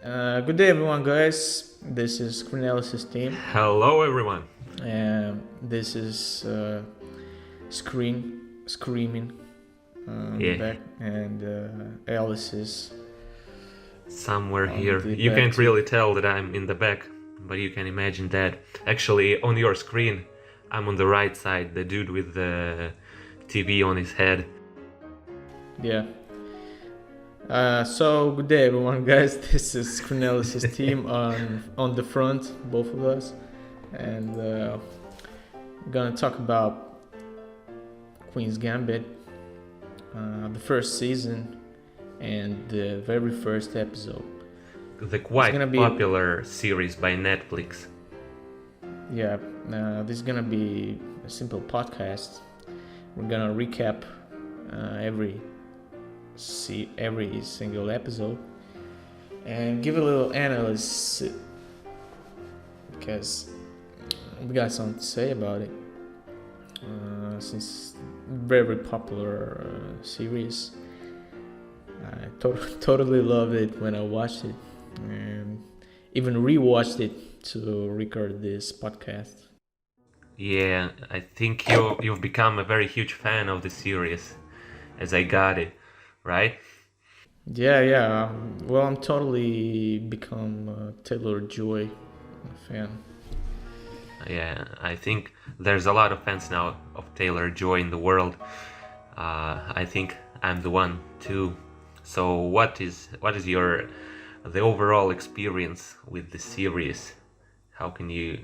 Good day, everyone, guys. This is SCREENALYSIS team. Hello, everyone. This is Screaming Yeah, back, and Alice is somewhere on here. the You back can't too. really tell that I'm in the back, but you can imagine that. Actually, on your screen, I'm on the right side, the dude with the TV on his head. Yeah. So good day, everyone, guys. This is SCREENALYSIS team on the front, both of us, and we're gonna talk about Queen's Gambit, the first season, and the very first episode. The It's gonna quite be popular series by Netflix. Yeah, this is gonna be a simple podcast. We're gonna recap every single episode and give a little analysis because we got something to say about it. Since very popular series, I totally loved it when I watched it, and even rewatched it to record this podcast. Yeah, I think you've become a very huge fan of the series, as I got it, right? Yeah. Well, I'm totally become a Taylor Joy fan. Yeah, I think there's a lot of fans now of Taylor Joy in the world. I think I'm the one too. So what is your the overall experience with the series? How can you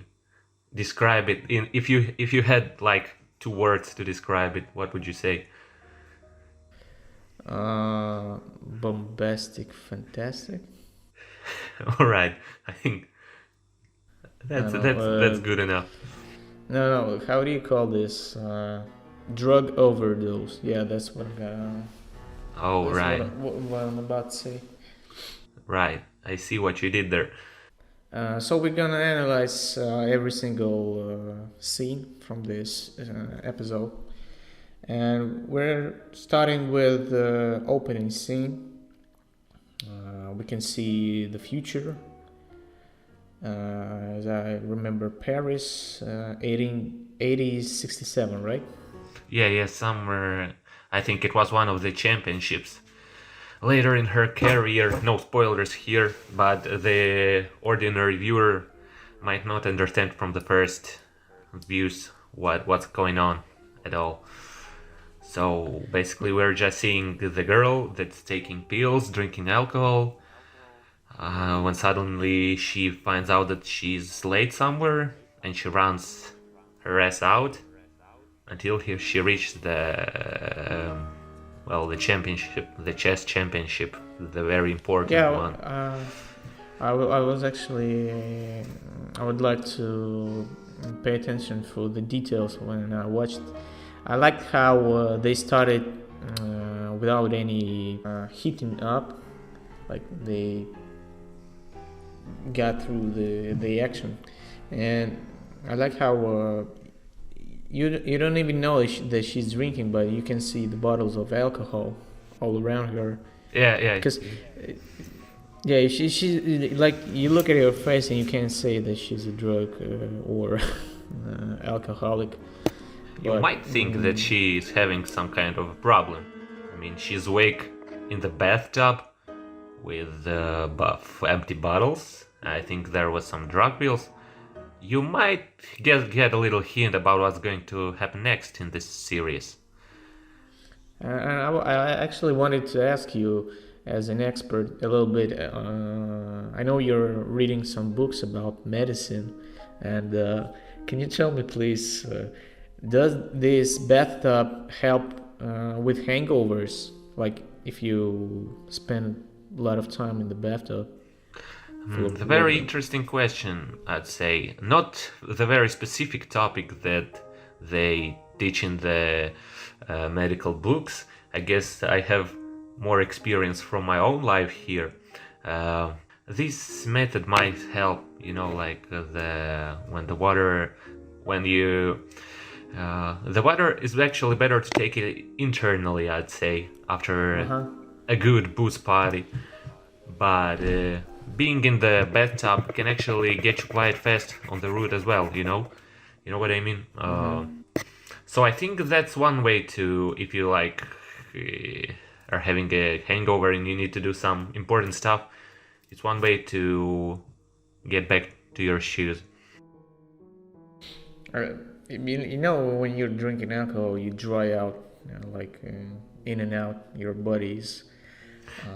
describe it in if you had like 2 words to describe it, what would you say? Bombastic, fantastic. All right, I think I that's don't that's know. that's good enough. No. How do you call this? Drug overdose. Yeah, that's what. Oh, That's right, what I'm about to say. right. I see what you did there. So we're gonna analyze every single scene from this episode, and we're starting with the opening scene. We can see the future. As I remember, Paris, 1867, right? Yeah, somewhere. I think it was one of the championships. Later in her career, no spoilers here, but the ordinary viewer might not understand from the first views what's going on at all. So basically, we're just seeing the girl that's taking pills, drinking alcohol. When suddenly she finds out that she's late somewhere, and she runs her ass out until she reached the championship, the chess championship, the very important Yeah. one. I was actually. I would like to pay attention for the details when I watched. I liked how they started without any heating up, like they got through the action, and I like how you don't even know that she's drinking, but you can see the bottles of alcohol all around her. Yeah. Because yeah, she like you look at her face and you can't say that she's a drug or alcoholic. You But might think that she's having some kind of a problem. I mean, she's awake in the bathtub with empty bottles. I think there was some drug pills. You might get a little hint about what's going to happen next in this series. I actually wanted to ask you, as an expert, a little bit. I know you're reading some books about medicine, and can you tell me, please, does this bathtub help with hangovers? Like if you spend a lot of time in the bathtub full The of very water. interesting question, I'd say. Not the very specific topic that they teach in the medical books. I guess I have more experience from my own life here. Uh, this method might help, like the when the water, when you the water is actually better to take it internally, I'd say, Uh after huh. a good booze party. But being in the bathtub can actually get you quite fast on the route as well. You know what I mean. So I think that's one way to, if you like are having a hangover and you need to do some important stuff, it's one way to get back to your shoes. When you're drinking alcohol, you dry out, in and out. Your body's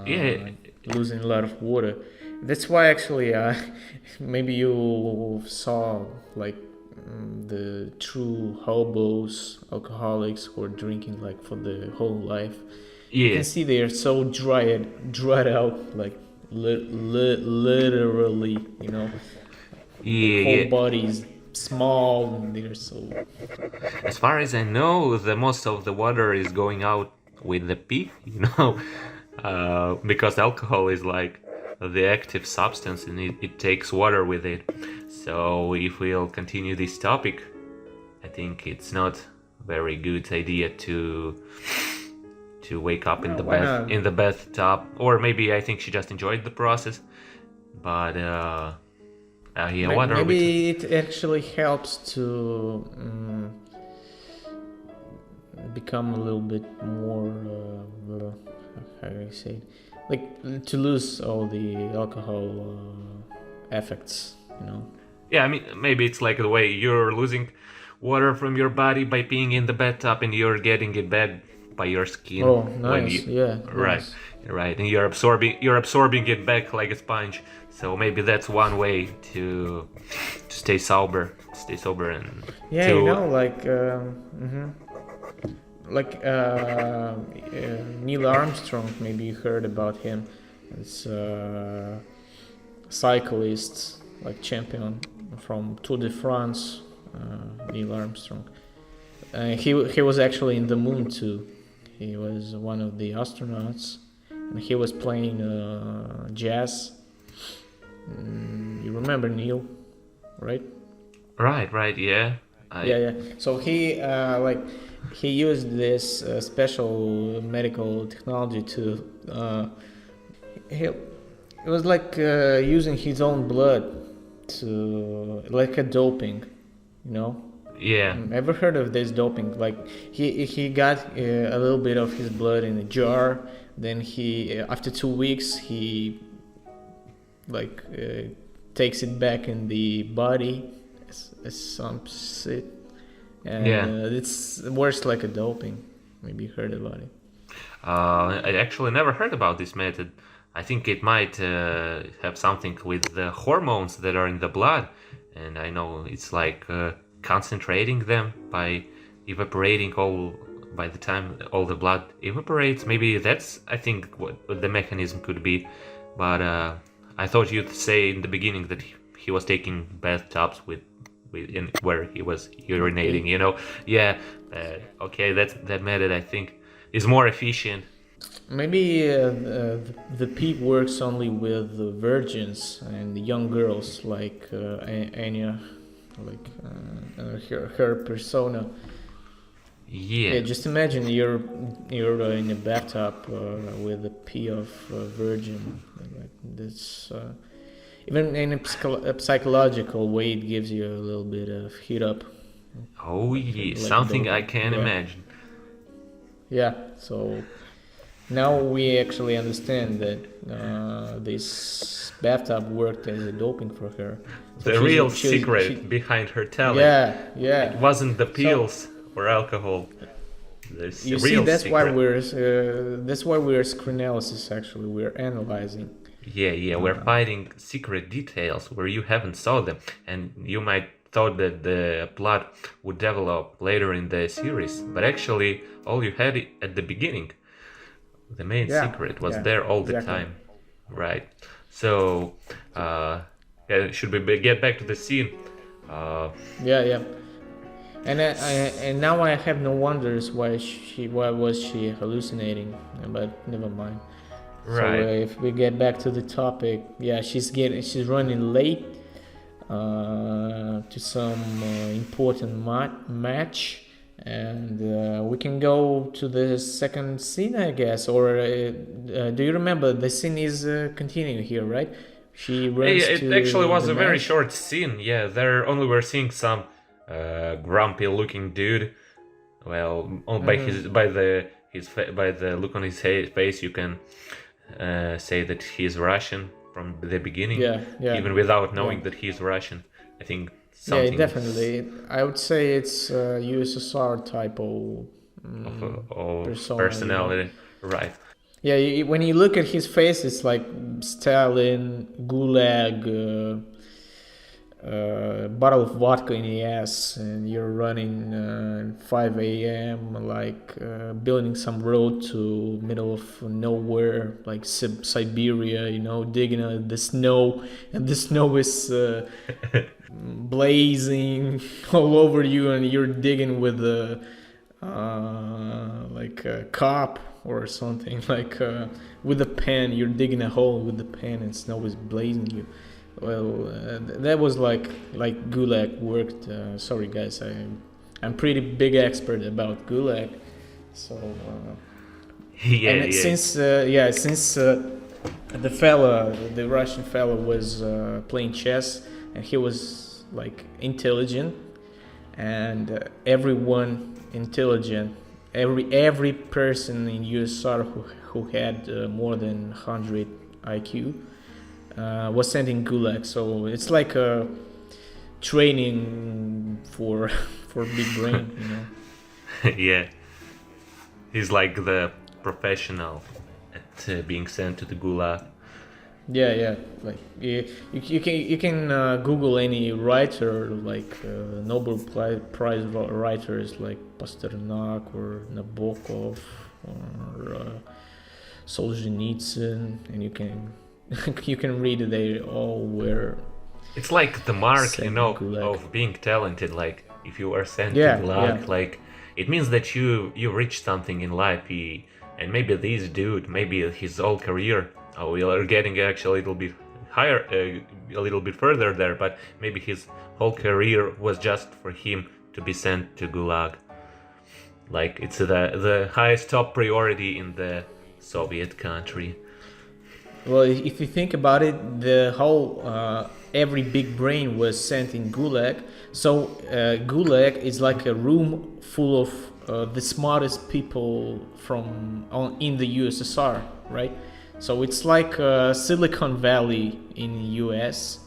Yeah, losing a lot of water. That's why actually, maybe you saw like the true hobos, alcoholics who are drinking like for the whole life. You yeah, can see they're so dried out, like literally, the yeah, whole yeah. body is small and they're so. As far as I know, the most of the water is going out with the pee, because alcohol is like the active substance and it takes water with it. So if we'll continue this topic, I think it's not very good idea to wake up in the Why not? bathtub, or maybe I think she just enjoyed the process. But yeah, what are we? Maybe it actually helps to become a little bit more. How do I say it? Like to lose all the alcohol effects. Yeah, I mean, maybe it's like the way you're losing water from your body by being in the bathtub, and you're getting it back by your skin Oh, when nice. you. Yeah. Right, Nice. right, and you're absorbing it back like a sponge. So maybe that's one way to stay sober, and Yeah, to. Neil Armstrong. Maybe you heard about him. It's cyclist, like champion from Tour de France. Neil Armstrong. He was actually in the moon too. He was one of the astronauts, and he was playing jazz. You remember Neil, right? Right, yeah. Yeah. So he used this special medical technology to it was like using his own blood to like a doping, you know. Yeah, Ever heard of this doping? Like he got a little bit of his blood in a jar. Then he after 2 weeks he like takes it back in the body as some shit, and yeah. it's worse like a doping. Maybe you heard about it. I actually never heard about this method. I think it might have something with the hormones that are in the blood, and I know it's like concentrating them by evaporating all. By the time all the blood evaporates, maybe that's, I think, what the mechanism could be. But I thought you'd say in the beginning that he was taking bathtubs with where he was urinating. Yeah. Okay, that method I think is more efficient. Maybe the peak works only with the virgins and young girls like Anya, like her persona. Yeah. Yeah, just imagine you're in a bathtub with a pee of a virgin. Like this, even in a psychological way, it gives you a little bit of heat up. Oh yeah, Like something I doping. can Yeah. imagine. Yeah. So now we actually understand that this bathtub worked as a doping for her. So The real secret behind her talent. Yeah. It wasn't the So pills or alcohol. This you see, real that's secret. why we're SCREENALYSIS. Actually, we're analyzing. Yeah, we're finding secret details where you haven't saw them, and you might thought that the plot would develop later in the series, but actually all you had it at the beginning. The main secret was there all the exactly. time, right? So, should we get back to the scene? Yeah. And now I have no wonders why was she hallucinating, but never mind. Right. So if we get back to the topic, yeah, she's running late to some important match, and we can go to the second scene, I guess. Or do you remember the scene is continuing here, right? She runs It to actually was the a very match. short scene. Yeah, there only were seeing some grumpy-looking dude. Well, by the look on his face, you can say that he's Russian from the beginning, Yeah, yeah, even without yeah. knowing that he's Russian. I think Yeah, something definitely. I would say it's USSR type of of persona, you know. personality, right? Yeah, when you look at his face, it's like Stalin, Gulag, bottle of vodka in the ass, and you're running 5 a.m. like building some road to middle of nowhere, like Siberia, you know, digging the snow, and the snow is blazing all over you, and you're digging with a like a cop or something, like with a pen. You're digging a hole with the pen, and snow is blazing you. Well, that was like Gulag worked. Sorry guys, I'm pretty big expert about Gulag. So Yeah, and yeah. since the Russian fella was playing chess, and he was like intelligent, and everyone intelligent, every person in USSR who had more than 100 IQ was sent in Gulag. So it's like a training for for big brain, you know. Yeah, he's like the professional at being sent to the gulag. Yeah. Like you can Google any writer like Nobel Prize writers like Pasternak or Nabokov or Solzhenitsyn, and you can you can read they all were It's like the mark, sent you know, to Gulag. of being talented. Like if you are sent Yeah, to gulag, yeah. like it means that you reached something in life. And maybe this dude, maybe his whole career, we are getting actually a little bit higher, a little bit further there. But maybe his whole career was just for him to be sent to gulag. Like it's the highest top priority in the Soviet country. Well, if you think about it, the whole every big brain was sent in Gulag. So Gulag is like a room full of the smartest people in the USSR, right? So it's like Silicon Valley in US,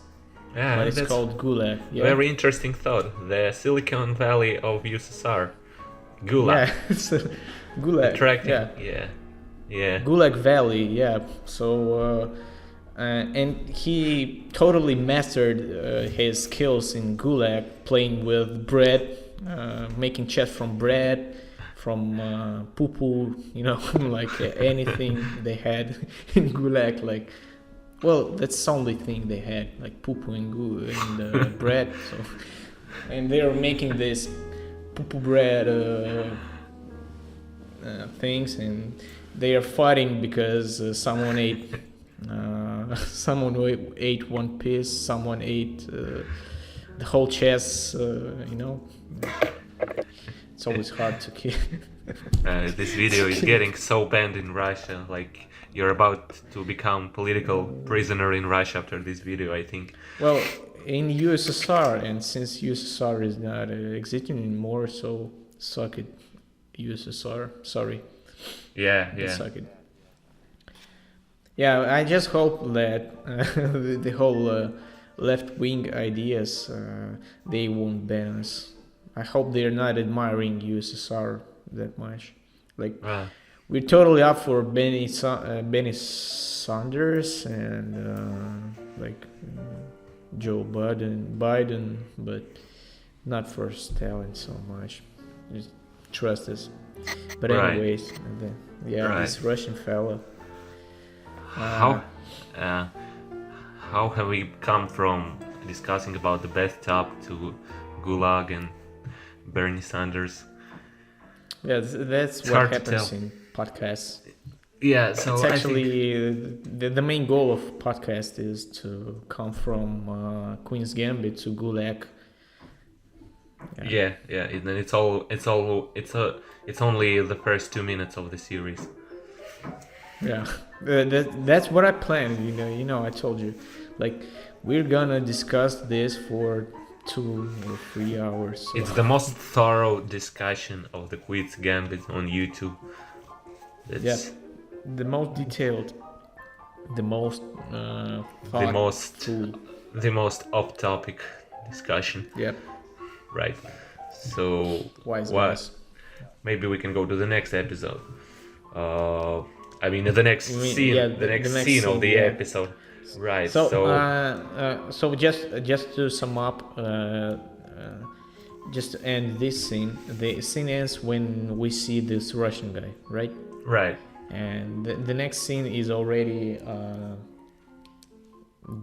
Yeah, but it's that's called Gulag. Yeah, very interesting thought. The Silicon Valley of USSR, gulag, yeah, it's Gulag. attracting. Yeah. Yeah. Gulag Valley, yeah. So, and he totally mastered his skills in Gulag, playing with bread, making chess from bread, from poo-poo, you know, like anything they had in Gulag. Like, well, that's the only thing they had, like poo-poo and bread. So, and they were making this poo-poo bread things, and they are fighting because someone ate one piece, someone ate the whole chess, you know. It's always hard to kill. This video is getting so banned in Russia. Like you're about to become political prisoner in Russia after this video, I think. Well, in USSR, and since USSR is not existing anymore, so suck it, USSR. Sorry. Yeah. Suck it. Yeah, I just hope that the whole left-wing ideas they won't ban us. I hope they're not admiring USSR that much. Like we're totally up for Benny Sanders and Joe Biden, but not for Stalin so much. Just trust us. But Right. anyways, Right. this Russian fella. How have we come from discussing about the bathtub to Gulag and Bernie Sanders? Yeah, that's It's what hard to happens tell. in podcasts. Yeah, so It's I think actually the main goal of podcast is to come from Queen's Gambit to Gulag. yeah, and then it's only the first 2 minutes of the series. Yeah, that's what I planned. You know, I told you. Like, we're gonna discuss this for 2 or 3 hours. So. It's the most thorough discussion of the Queen's Gambit on YouTube. That's the most detailed, the most the most off-topic discussion. Yep. Right. So Wise guys. Maybe we can go to the next episode. I mean the next scene, the next scene of the episode. Right. So just to sum up, just to end this scene, the scene ends when we see this Russian guy, right? Right. And the next scene is already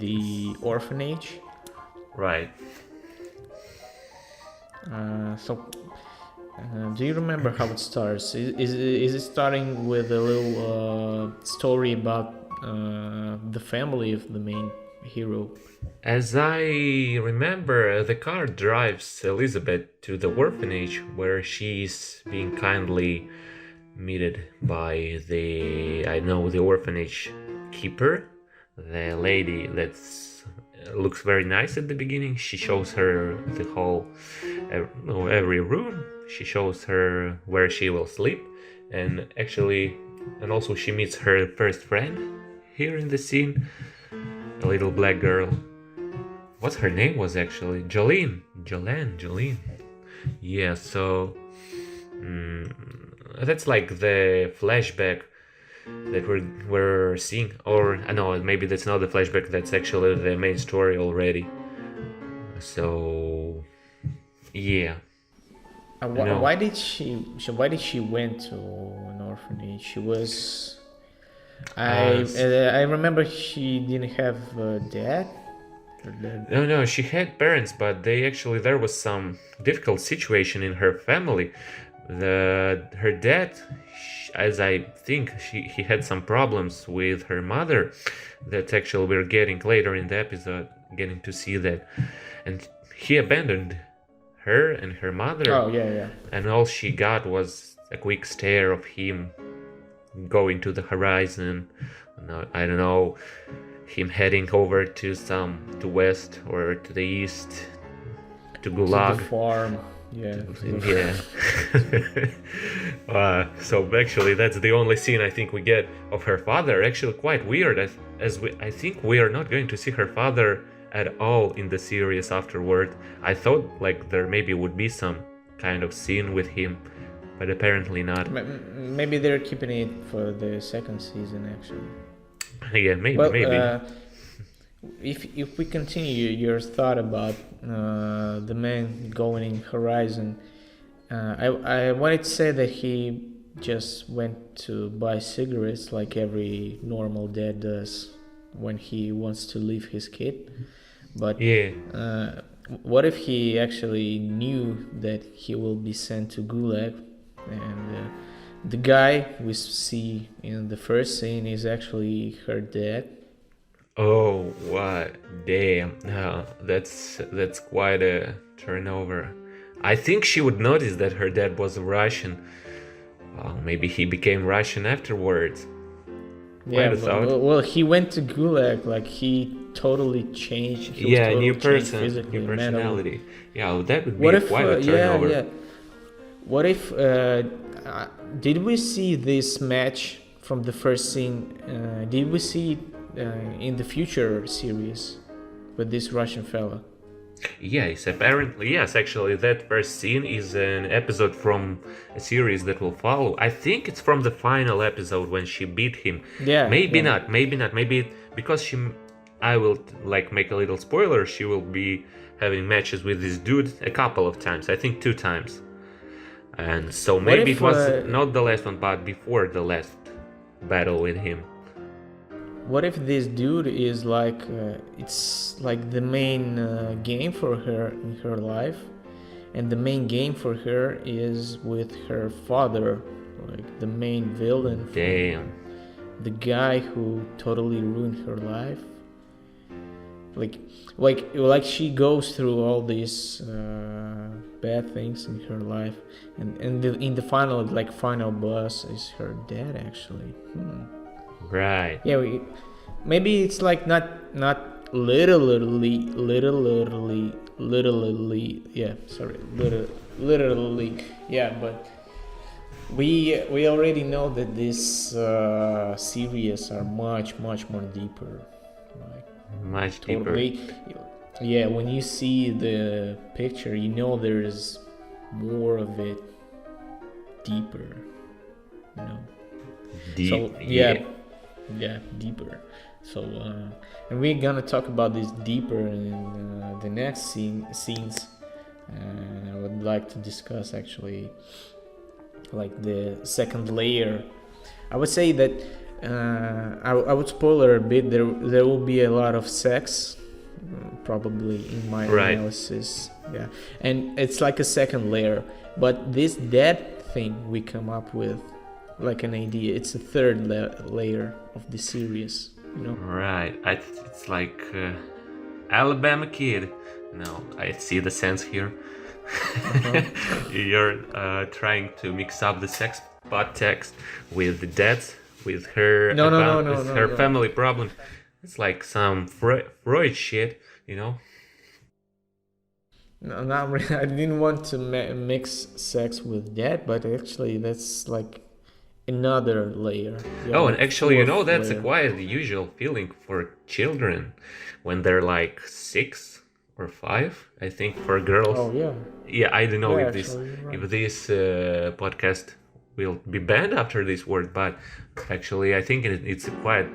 the orphanage. Right. Do you remember how it starts? Is it starting with a little story about the family of the main hero? As I remember, the car drives Elizabeth to the orphanage where she's being kindly meted by the orphanage keeper, the lady that looks very nice at the beginning. She shows her the whole every room. She shows her where she will sleep, and also she meets her first friend here in the scene, a little black girl. What's her name was actually? Jolene. Yeah, so that's like the flashback that we're seeing, or no, maybe that's not the flashback. That's actually the main story already. So yeah. Why did she went to an orphanage? She was. I remember she didn't have a dad. No, she had parents, but there was some difficult situation in her family. Her dad, as I think, he had some problems with her mother. That actually we're getting later in the episode, getting to see that, and he abandoned her and her mother. Oh yeah. And all she got was a quick stare of him going to the horizon. I don't know, him heading over to west or to the east, to Gulag. To the farm. Yeah. So actually that's the only scene I think we get of her father. Actually quite weird, I think we are not going to see her father at all in the series afterward. I thought like there maybe would be some kind of scene with him, but apparently not. Maybe they're keeping it for the second season actually. Yeah, maybe. If we continue your thought about the man going in horizon, I wanted to say that he just went to buy cigarettes like every normal dad does when he wants to leave his kid. But what if he actually knew that he will be sent to Gulag, and the guy we see in the first scene is actually her dad? Oh, what? Damn. No, that's quite a turnover. I think she would notice that her dad was Russian. Maybe he became Russian afterwards. Yeah, well, he went to Gulag, like he totally changed. New person, physically, new personality. Mentally. Yeah, that would be quite a turnover. Yeah. What if, did we see this match from the first scene? Did we see in the future series with this Russian fella? Yes, apparently, yes. Actually, that first scene is an episode from a series that will follow. I think it's from the final episode when she beat him. Yeah. Maybe not. Maybe because I will like make a little spoiler. She will be having matches with this dude a couple of times. I think 2 times. And so maybe it was not the last one, but before the last battle with him. What if this dude is like, it's like the main game for her in her life, and the main game for her is with her father, like the main villain. Damn. The guy who totally ruined her life. Like she goes through all these bad things in her life, and in the final boss is her dad actually. Right. Yeah, maybe it's like not literally, yeah, sorry, literally, yeah, but we already know that this series are much more deeper, like Much deeper. totally. Yeah, when you see the picture, you know there is more of it deeper, you know. Deep, So yeah. yeah, deeper. So and we're gonna talk about this deeper in the next scenes. I would like to discuss actually like the second layer. I would say that I would spoiler a bit. There will be a lot of sex, probably in my Right. analysis. Yeah, and it's like a second layer. But this dead thing we come up with, like an idea, it's a third layer of the series. You know. Right. It's like Alabama Kid. No, I see the sense here. Uh-huh. You're trying to mix up the sex bot text with the death, with her with her No. family problems. It's like some Freud shit, you know. No, not really. I didn't want to mix sex with that, but actually that's like another layer. Yeah, Oh, and like actually, you know, fourth that's a layer. quite usual feeling for children when they're like 6 or 5. I think for girls. Oh yeah, Yeah, I don't know yeah. if Actually, you're right. this podcast will be banned after this word, but actually, I think it's a quite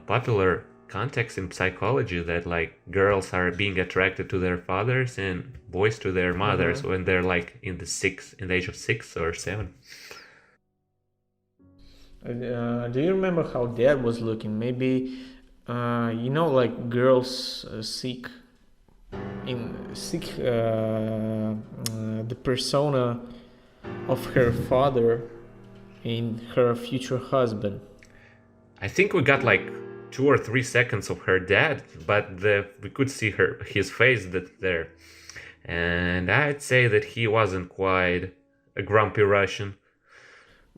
popular context in psychology that like girls are being attracted to their fathers and boys to their mothers Uh-huh. when they're like in the age of 6 or 7. Do you remember how Dad was looking? Maybe, you know, like girls seek the persona of her father in her future husband. I think we got like 2 or 3 seconds of her dad, but we could see his face that there, and I'd say that he wasn't quite a grumpy Russian.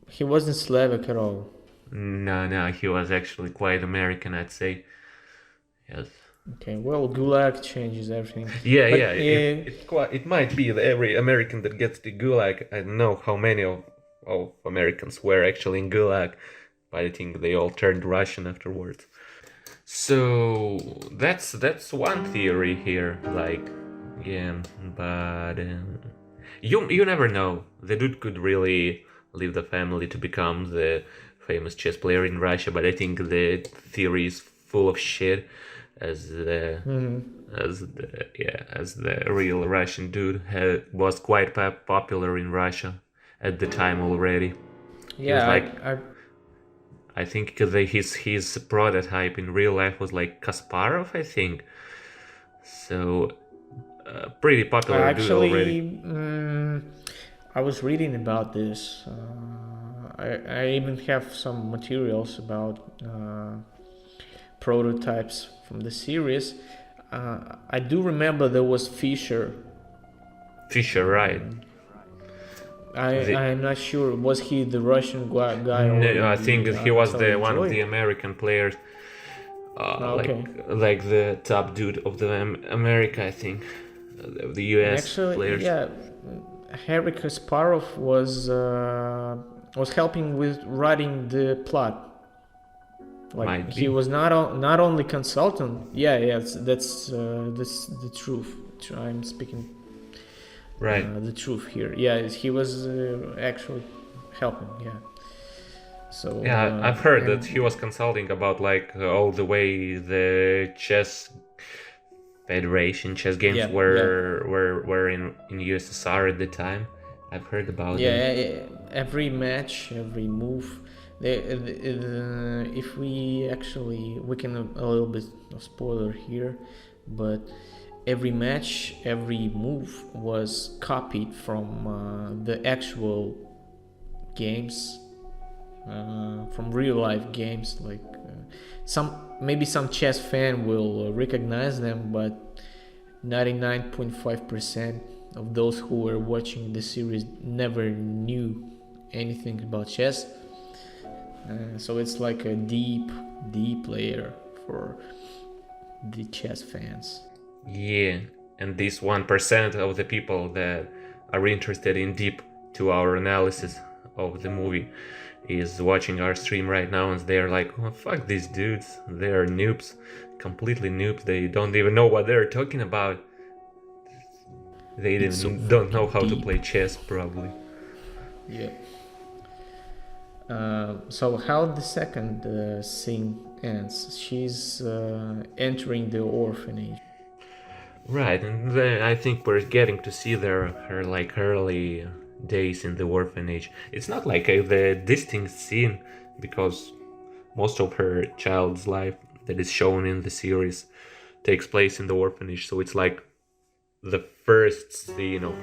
He wasn't Slavic at all. No, he was actually quite American, I'd say. Yes. Okay, well, Gulag changes everything, Yeah. but It might be that every American that gets the Gulag. I don't know how many of Americans were actually in Gulag, but I think they all turned Russian afterwards. So that's one theory here. Like, yeah, but you never know. The dude could really leave the family to become the famous chess player in Russia, but I think the theory is full of shit, as the as the real Russian dude was quite popular in Russia at the time already. He was yeah, like, I I think his prototype in real life was like Kasparov, I think. So pretty popular dude already. actually, I was reading about this. I even have some materials about prototypes from the series. I do remember there was Fisher. Fischer, right? I'm not sure. Was he the Russian guy or No, I think the he was the Italian one of the droid? American players, Okay. like the top dude of the America, I think, the And U.S. actually, players. yeah, Harry Kasparov was helping with writing the plot. Like Might he be. was not only consultant. Yeah, that's the truth. I'm speaking Right. the truth here. Yeah, he was actually helping. Yeah. So Yeah, I've heard that and he was consulting about like all the way the chess federation chess games yeah. were in USSR at the time. I've heard about that. Yeah, every match, every move. If we actually, we can a little bit of spoiler here, but every match, every move was copied from the actual games, from real life games. Like maybe some chess fan will recognize them, but 99.5% of those who were watching the series never knew anything about chess. So it's like a deep layer for the chess fans. Yeah, and this 1% of the people that are interested in deep to our analysis of the movie is watching our stream right now, and they're like, oh, fuck these dudes, they're noobs, completely noobs, they don't even know what they're talking about. They It's so don't know fucking how to deep. play chess, probably. Yeah. So how the second scene ends? She's entering the orphanage. Right, and then I think we're getting to see her like early days in the orphanage. It's not like the distinct scene because most of her child's life that is shown in the series takes place in the orphanage, so it's like the first scene of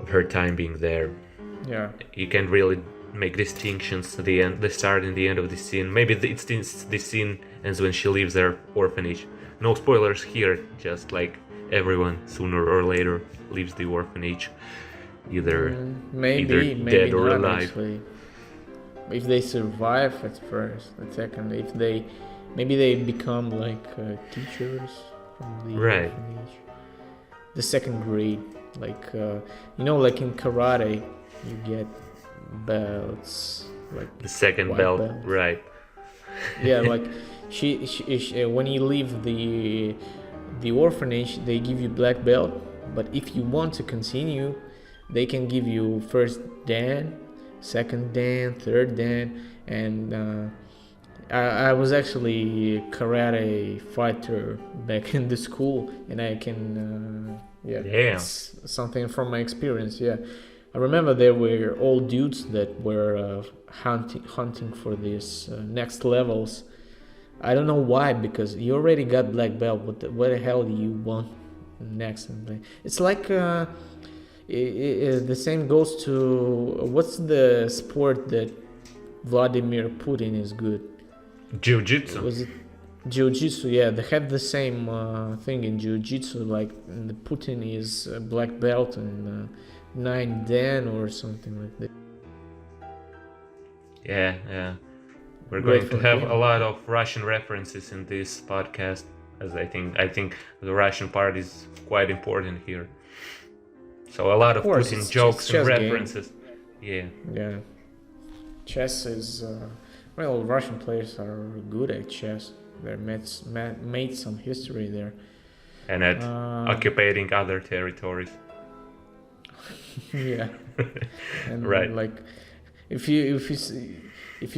her time being there. Yeah. You can't really make distinctions at the end, the start and the end of the scene. Maybe the scene ends when she leaves their orphanage. No spoilers here, just like everyone sooner or later leaves the orphanage, either Maybe dead or not alive. actually. If they survive at first, at second, if they maybe they become like teachers from the Right. orphanage. The second grade, like like in karate, you get belts, like The second white belt, belt. right? Yeah, like she when you leave the orphanage, they give you black belt. But if you want to continue, they can give you first dan, second dan, third dan, and I was actually karate fighter back in the school, and I can Damn. it's something from my experience. Yeah, I remember there were old dudes that were hunting for these next levels. I don't know why, because you already got black belt. What the hell do you want next? It's like the same goes to what's the sport that Vladimir Putin is good? Jiu-jitsu. Was it jiu-jitsu? Yeah, they have the same thing in jiu-jitsu. Like the Putin is black belt and 9 dan or something like that. Yeah. We're Great going to for have him. a lot of Russian references in this podcast, as I think the Russian part is quite important here. So a lot of course, Putin it's jokes and chess game. references. Yeah. Yeah, chess is well, Russian players are good at chess. They made some history there. And at occupying other territories. Yeah, and Right. like if you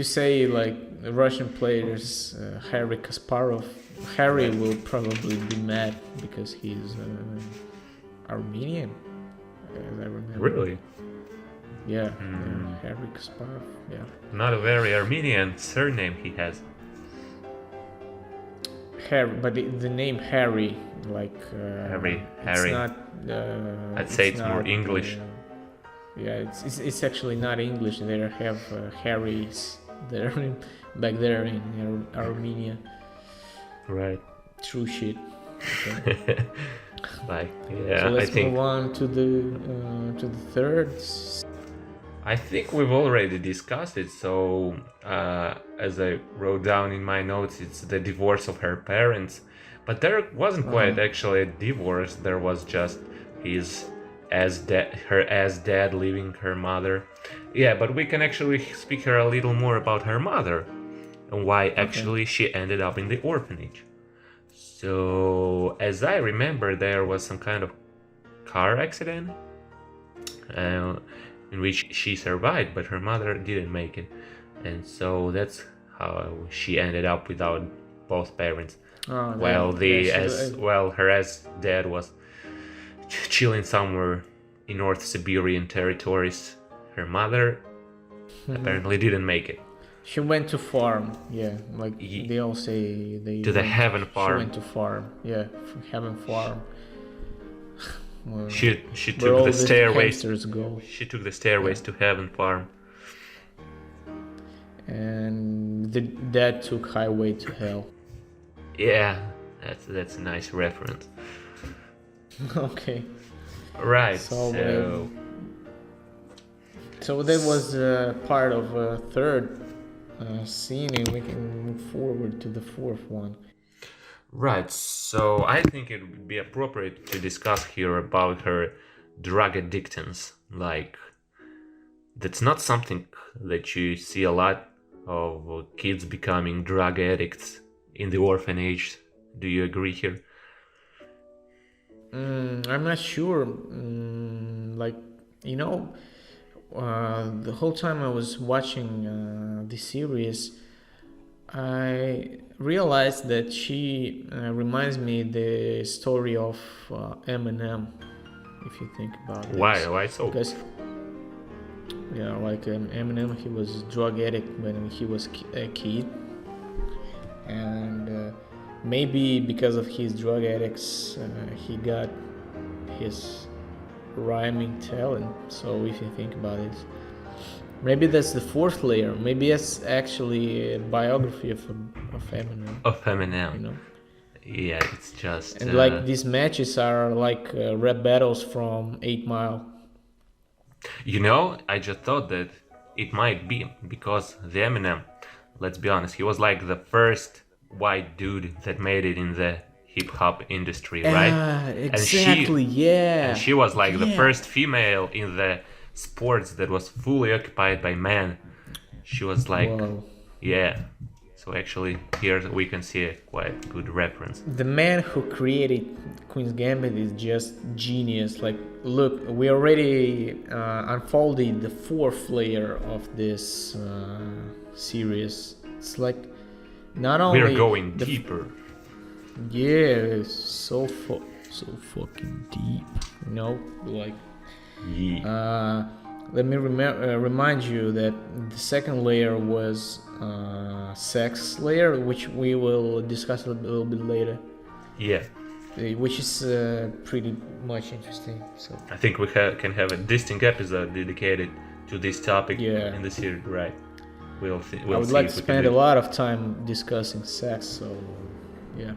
say like Russian players, Harry Kasparov, Harry will probably be mad because he's Armenian, as I remember. Really? Yeah, Harry Kasparov. Yeah. Not a very Armenian surname he has. Harry, but the name Harry, like Harry. it's not. I'd say it's more English. Yeah, it's actually not English. They have Harrys there back there in Armenia. Right. True shit. Okay. Like, yeah, So let's I think move on to the third. I think we've already discussed it. So, as I wrote down in my notes, it's the divorce of her parents. But there wasn't quite actually a divorce. There was just her as dad leaving her mother. Yeah, but we can actually speak her a little more about her mother and why actually she ended up in the orphanage. So, as I remember, there was some kind of car accident in which she survived, but her mother didn't make it. And so that's how she ended up without both parents. While her as dad was chilling somewhere in North Siberian territories. Her mother apparently didn't make it. She went to farm, yeah, like they all say they to the Heaven Farm. She went to farm, yeah, Heaven Farm. Well, she took the stairways. Go. She took the stairways to Heaven Farm. And the dad took highway to hell. Yeah, that's a nice reference. Okay. Right. So that was part of a third scene, and we can move forward to the fourth one. Right, so I think it would be appropriate to discuss here about her drug addictions. Like, that's not something that you see a lot of kids becoming drug addicts in the orphanage. Do you agree here? I'm not sure. Like, you know, the whole time I was watching the series, I realized that she reminds me the story of Eminem. If you think about Why? this, Why so? because yeah, like Eminem, he was drug addict when he was a kid, and maybe because of his drug addicts, he got his rhyming talent. So if you think about it, maybe that's the fourth layer. Maybe it's actually a biography of Eminem. Of Eminem. You know, Yeah, it's just. and like these matches are like rap battles from 8 Mile. You know, I just thought that it might be because the Eminem, let's be honest, he was like the first white dude that made it in the hip hop industry, right? Exactly. And she was like the first female in the sports that was fully occupied by men. She was like, Whoa. yeah. So actually, here we can see a quite good reference. The man who created Queen's Gambit is just genius. Like, look, we already unfolded the fourth layer of this series. It's like not only We're going deeper. Yeah, so fucking deep. You know, like. Yeah. Let me remind you that the second layer was sex layer, which we will discuss a little bit later. Yeah. Which is pretty much interesting. So I think we can have a distinct episode dedicated to this topic in the series, right? We'll I would see like if to we spend can a lot of time discussing sex. So yeah,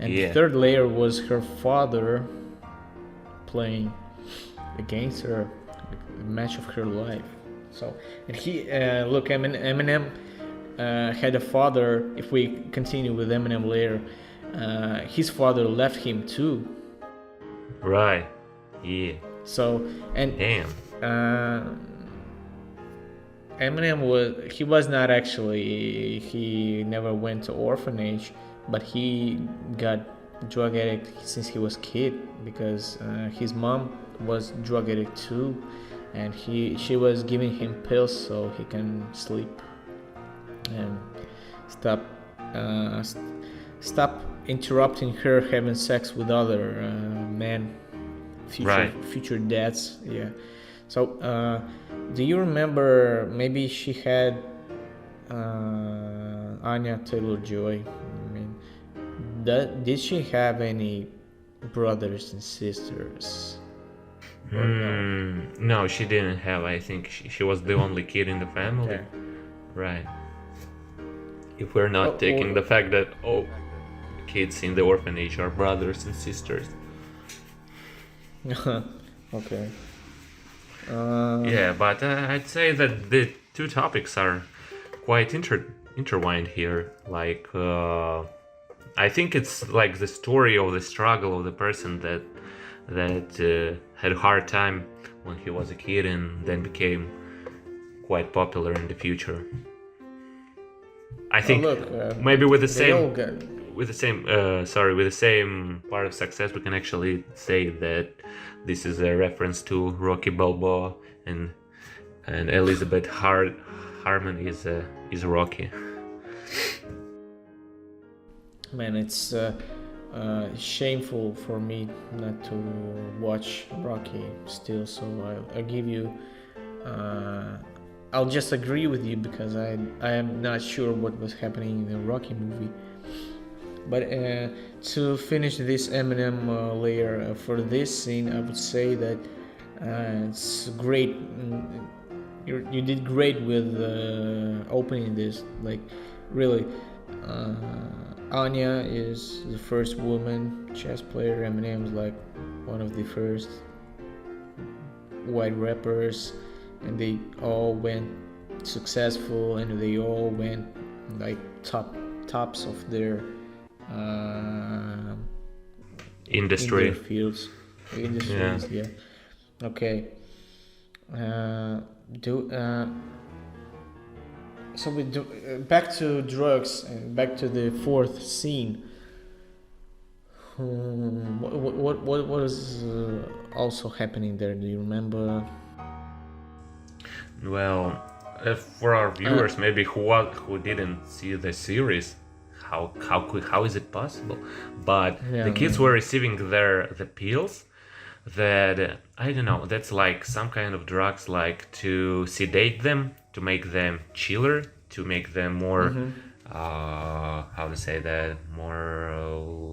and Yeah. the third layer was her father playing against her, the match of her life. So, and he look, Eminem had a father. If we continue with Eminem later, his father left him too. Right. Yeah. So, and Damn. Eminem was not actually, he never went to orphanage, but he got drug addict since he was kid, because his mom was drug addict too, and she was giving him pills so he can sleep and stop interrupting her having sex with other men, future dads. Yeah. So do you remember, maybe she had Anya Taylor-Joy? I mean, did she have any brothers and sisters? No, she didn't have. I think she was the only kid in the family. Okay. Right. If we're not taking the fact that all kids in the orphanage are brothers and sisters. Okay. Yeah, but I'd say that the two topics are quite intertwined here. Like, I think it's like the story of the struggle of the person that had a hard time when he was a kid and then became quite popular in the future. I think maybe with the same part of success, we can actually say that this is a reference to Rocky Balboa, and Elizabeth Hartman is Rocky. Man, it's shameful for me not to watch Rocky still, so I'll give you I'll just agree with you, because I am not sure what was happening in the Rocky movie. But to finish this Eminem layer, for this scene, I would say that it's great. You did great with opening this. Like, really, Anya is the first woman chess player. Eminem is like one of the first white rappers, and they all went successful, and they all went like tops of their uh, in Industry. their fields, industries. Yeah. Okay. Do so we do back to drugs and back to the fourth scene. What is also happening there? Do you remember? Well, for our viewers, maybe who didn't see the series, how is it possible? But the kids were receiving the pills that I don't know. That's like some kind of drugs, like to sedate them, to make them chiller, to make them more how to say that, more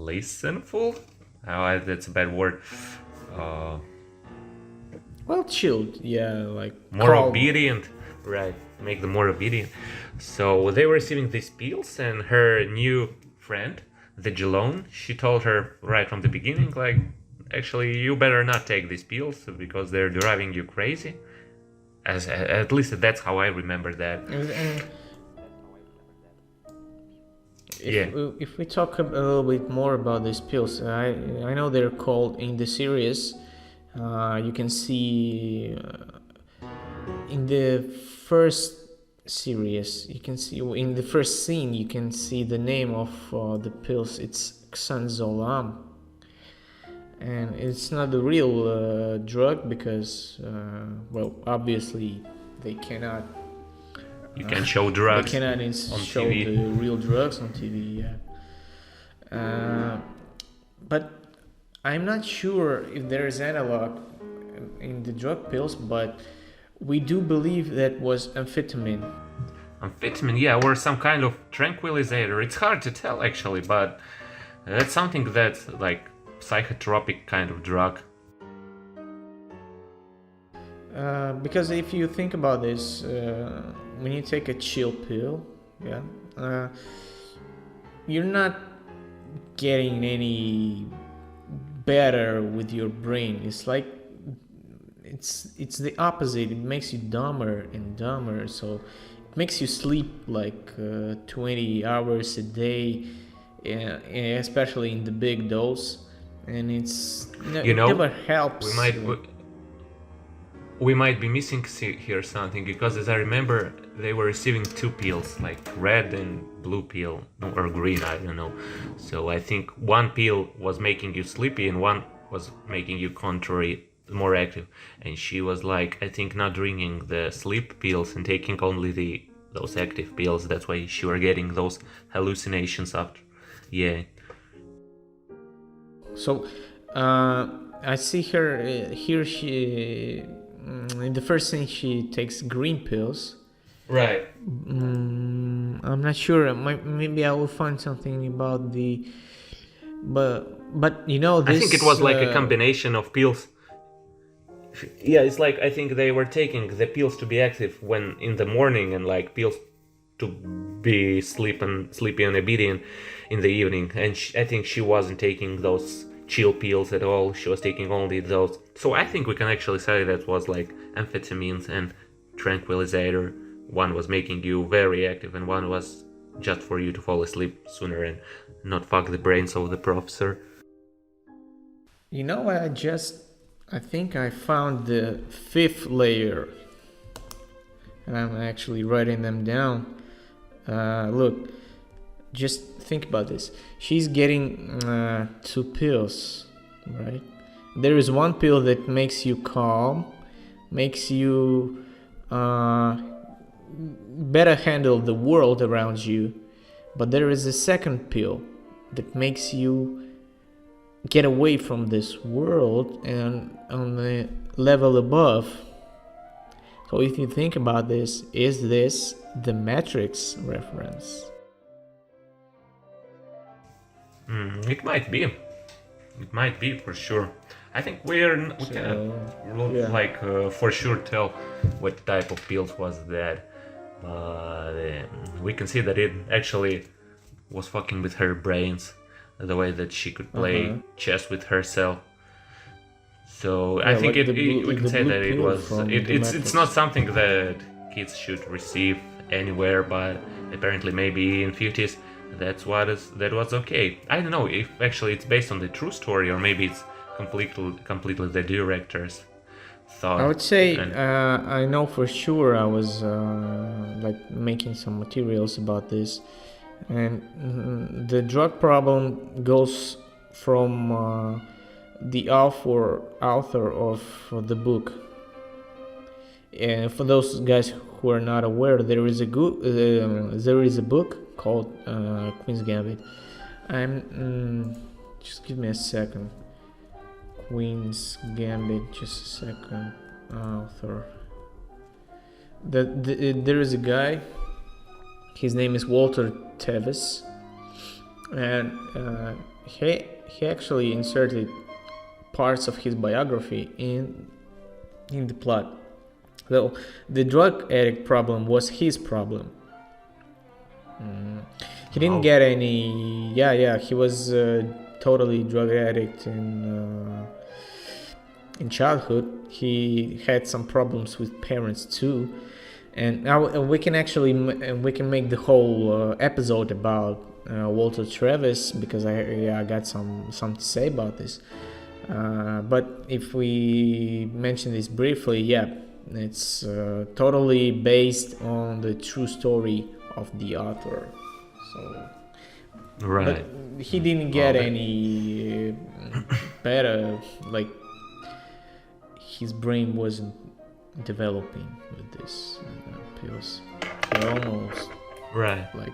listenful. That's a bad word. Uh, Well, chilled. Yeah, like more calm. obedient, right? Make them more obedient. So they were receiving these pills, and her new friend, the Jelone, she told her right from the beginning, like, actually, you better not take these pills because they're driving you crazy. At least that's how I remember that. If we talk a little bit more about these pills, I know they're called in the series. You can see in the first series, you can see in the first scene, you can see the name of the pills. It's Xanzolam, and it's not the real drug because, well, obviously they cannot. You can show drugs. They cannot show TV. the real drugs on TV. But I'm not sure if there is analog in the drug pills, but we do believe that was amphetamine. Amphetamine, yeah, or some kind of tranquilizer. It's hard to tell actually, but that's something that's like psychotropic kind of drug. Because if you think about this, when you take a chill pill, you're not getting any better with your brain. It's like it's the opposite. It makes you dumber and dumber. So it makes you sleep like 20 hours a day, especially in the big dose, and it never helps. We might be missing here something, because as I remember, they were receiving two pills, like red and blue pill, or green, I don't know. So I think one pill was making you sleepy and one was making you contrary, more active. And she was like, I think, not drinking the sleep pills and taking only those active pills. That's why she were getting those hallucinations after. Yeah. So I see her here. She in the first thing she takes green pills. Right. I'm not sure. Maybe I will find something about the. But you know this. I think it was like a combination of pills. Yeah, it's like I think they were taking the pills to be active when in the morning, and like pills to be sleepy and obedient in the evening. And I think she wasn't taking those chill pills at all. She was taking only those. So I think we can actually say that was like amphetamines and tranquilizer. One was making you very active and one was just for you to fall asleep sooner and not fuck the brains of the professor. You know, I think I found the fifth layer, and I'm actually writing them down. Look, just think about this. She's getting two pills, right? There is one pill that makes you calm, makes you better handle the world around you, but there is a second pill that makes you get away from this world and on the level above. So if you think about this, is this the Matrix reference? It might be. It might be for sure. I think we cannot like for sure tell what type of pills was that, but we can see that it actually was fucking with her brains, the way that she could play chess with herself. So I think we can say that it was. It's not something that kids should receive anywhere, but apparently maybe in 50s that was okay. I don't know if actually it's based on the true story or maybe it's completely the director's thought. I would say And I know for sure. I was like making some materials about this, and the drug problem goes from the author of the book. And for those guys who are not aware, there is a book called Queen's Gambit. Just give me a second. Queen's Gambit, just a second. Author. There is a guy. His name is Walter Tevis, and he actually inserted parts of his biography in the plot. So the drug addict problem was his problem. He didn't get any. Yeah. He was totally drug addict in childhood. He had some problems with parents too, and now we can make the whole episode about Walter Travis, because I got something to say about this. But if we mention this briefly, it's totally based on the true story of the author. So, right. But he didn't get any better. Like, his brain wasn't developing with this pills. He almost like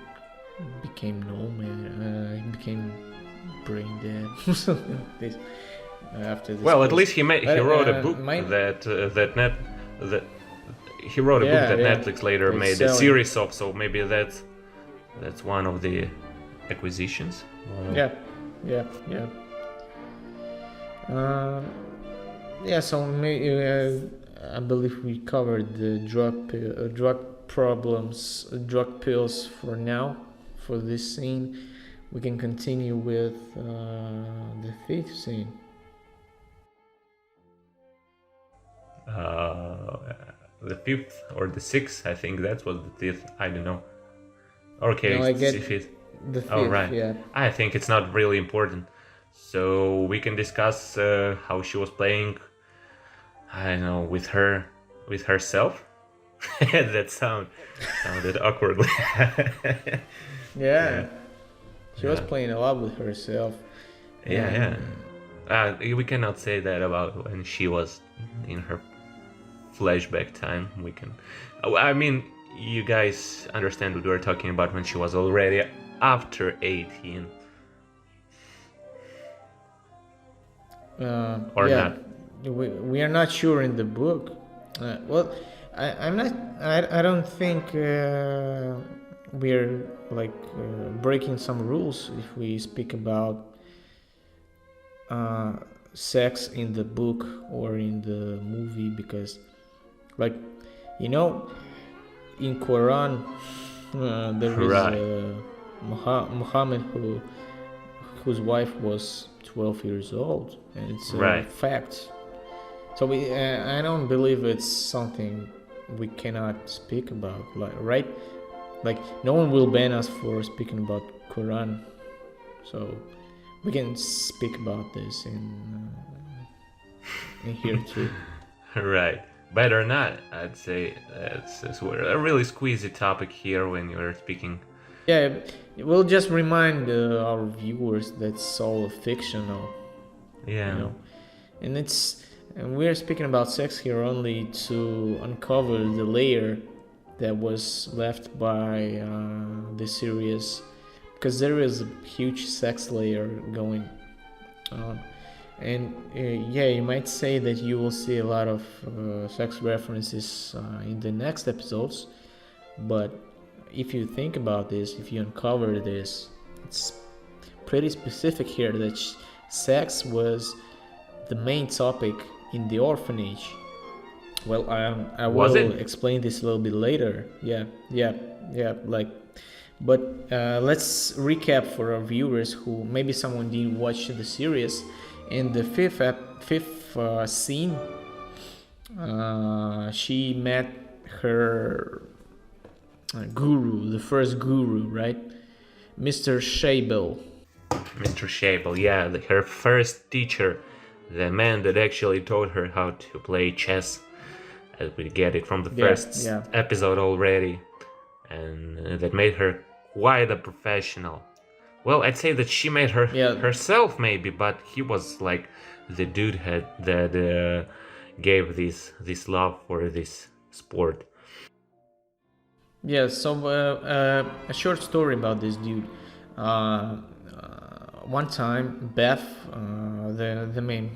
became normal. He became brain dead. Something like this. After this. Well, at least he wrote a book that Netflix later made a series of. So maybe that's one of the acquisitions. Yeah. So I believe we covered the drug problems, drug pills for now. For this scene, we can continue with the fifth scene. The fifth or the sixth, I think that was the fifth. I don't know. Okay, no, I get the fifth. Oh, right. Yeah. I think it's not really important. So we can discuss how she was playing. I don't know, with herself. That sounded awkwardly. Yeah. She was playing a lot with herself. Yeah. We cannot say that about when she was in her flashback time. We can. I mean, you guys understand what we're talking about when she was already after 18. Or not. We are not sure in the book. Well, I'm not. I don't think we're like breaking some rules if we speak about sex in the book or in the movie, because, like, in Quran there is Muhammad whose wife was 12 years old, and it's a fact. So I don't believe it's something we cannot speak about, right? Like, no one will ban us for speaking about Quran, so we can speak about this in here too. Right. Better not, I'd say. It's a really squeezy topic here when you're speaking. Yeah, we'll just remind our viewers that's all fictional. Yeah. And we're speaking about sex here only to uncover the layer that was left by the series, because there is a huge sex layer going on. And you might say that you will see a lot of sex references in the next episodes, but if you think about this, if you uncover this, it's pretty specific here that sex was the main topic in the orphanage. Well, I will explain this a little bit later. But let's recap for our viewers who maybe someone didn't watch the series. In the fifth scene, she met her guru, the first guru, right? Mr. Shaibel. Mr. Shaibel, yeah, her first teacher, the man that actually taught her how to play chess, as we get it from the first episode already, and that made her quite a professional. Well, I'd say that she made her herself maybe, but he was like the dude that gave this love for this sport. Yeah, so a short story about this dude. One time, Beth, the main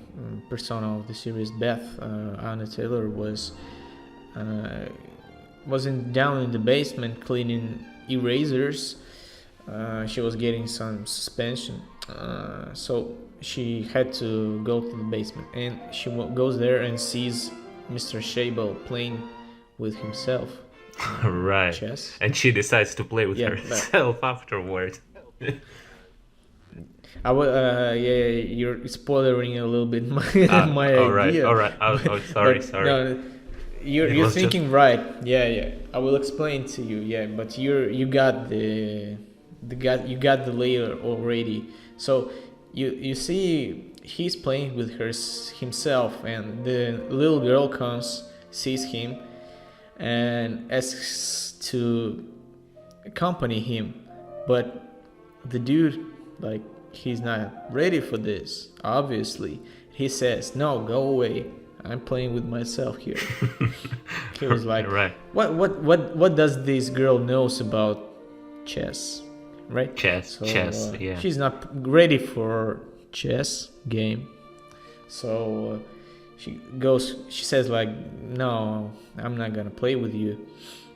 persona of the series, Beth, Anna Taylor, was down in the basement cleaning erasers. She was getting some suspension, so she had to go to the basement, and she goes there and sees Mr. Shaibel playing with himself. Right. Chess. And she decides to play with herself afterward. You're spoiling a little bit my idea. All right. Oh, sorry. No, you're thinking right. Yeah. I will explain to you. Yeah, but you got the layer already. So you see he's playing with himself, and the little girl comes, sees him, and asks to accompany him, but the dude, like, he's not ready for this, obviously. He says, "No, go away, I'm playing with myself here." He was like, right. What does this girl knows about chess, right? Chess, yeah. She's not ready for chess game. So she says like, "No, I'm not gonna play with you."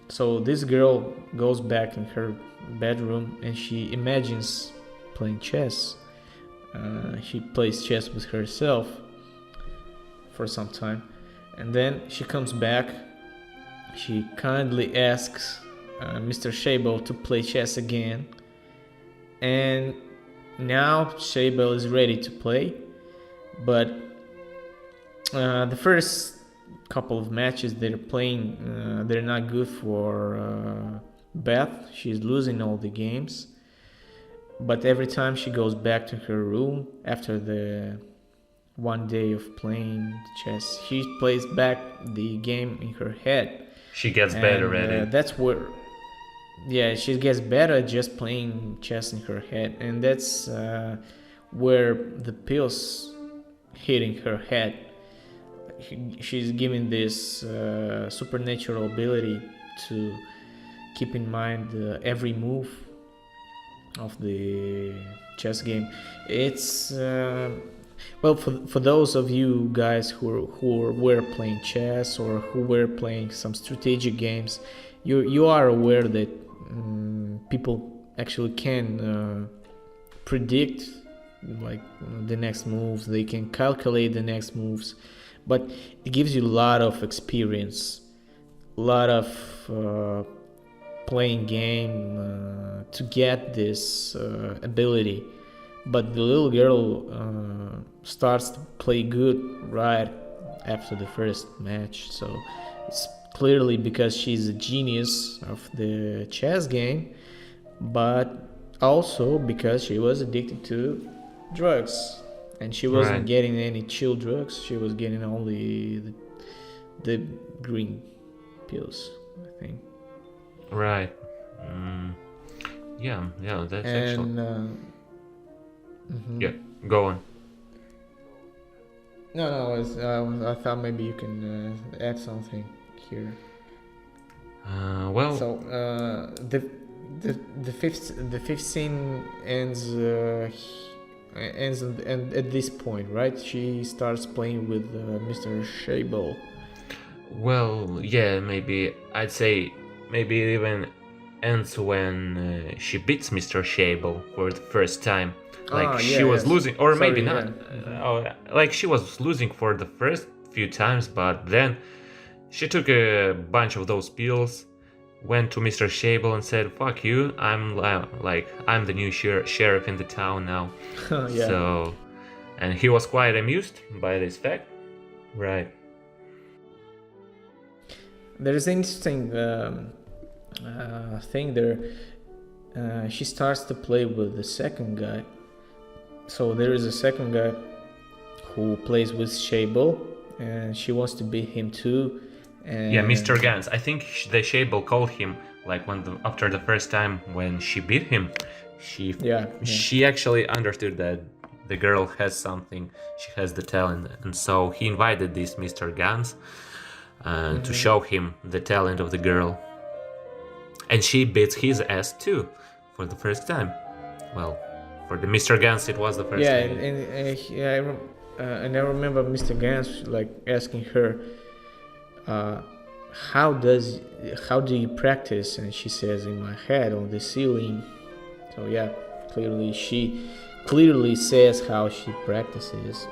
So this girl goes back in her bedroom and she imagines playing chess. She plays chess with herself for some time, and then she comes back. She kindly asks Mr. Shaibel to play chess again, and now Shaibel is ready to play, but the first couple of matches they're playing, they're not good for Beth. She's losing all the games, but every time she goes back to her room after the one day of playing chess, she plays back the game in her head. She gets better at it. That's where, she gets better at just playing chess in her head, and that's where the pills hitting her head. She's given this supernatural ability to keep in mind every move of the chess game. It's for those of you guys who were playing chess or who were playing some strategic games, you are aware that people actually can predict like the next moves. They can calculate the next moves, but it gives you a lot of experience, a lot of playing game to get this ability. But the little girl starts to play good right after the first match, so it's clearly because she's a genius of the chess game, but also because she was addicted to drugs, and she wasn't getting any chill drugs. She was getting only the green pills, I think. Right. Yeah, that's actually... Yeah, go on. No, I thought maybe you can add something here. So the fifth scene ends and at this point, right? She starts playing with Mr. Shaibel. Well, yeah, maybe I'd say maybe it even ends when she beats Mr. Shaibel for the first time. Like she was losing, or maybe not. Like she was losing for the first few times, but then she took a bunch of those pills, went to Mr. Shaibel and said, "Fuck you! I'm the new sheriff in the town now." So, and he was quite amused by this fact, right? There is an interesting thing there. she starts to play with the second guy. So there is a second guy who plays with Shaibel, and she wants to beat him too. And Yeah, Mr. Gans. I think the Shaibel called him like after the first time when she beat him. She actually understood that the girl has something. She has the talent, and so he invited this Mr. Gans to show him the talent of the girl. And she beats his ass too, for the first time. Well, for the Mr. Gans, it was the first time. And I remember Mr. Gans like asking her, how do you practice? And she says, in my head on the ceiling. So yeah, she clearly says how she practices.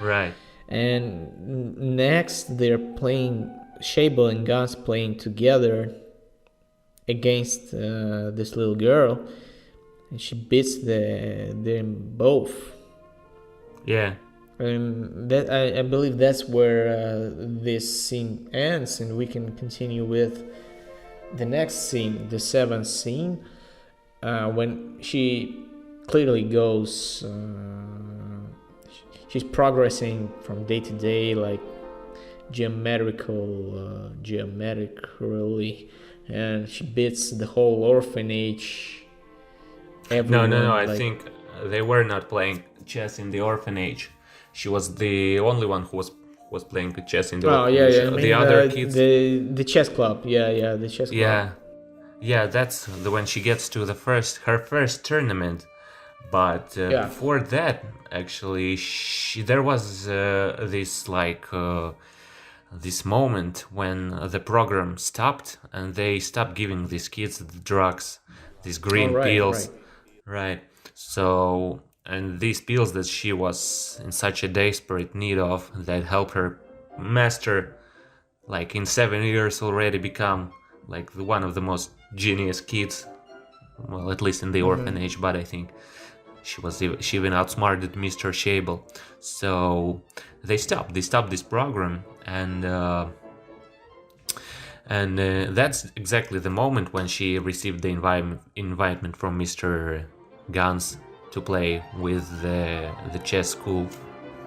Right. And next they're playing, Shaibel and Gans playing together against this little girl, and she beats them both. Yeah. And that I believe that's where this scene ends, and we can continue with the next scene, the 7th scene, when she clearly goes. She's progressing from day to day, like geometrically, and she beats the whole orphanage. Everyone, No. I think they were not playing chess in the orphanage. She was the only one who was playing chess in the orphanage. I mean, the other kids. The chess club. The chess club. Yeah. That's when she gets to her first tournament. But before that, actually, there was this this moment when the program stopped and they stopped giving these kids the drugs, these green pills. Right. So, and these pills that she was in such a desperate need of, that help her master, like in 7 years already become like one of the most genius kids, well, at least in the orphanage, but I think she even outsmarted Mr. Shaibel. So they stopped this program, and that's exactly the moment when she received the invitement from Mr. Gans to play with the chess school,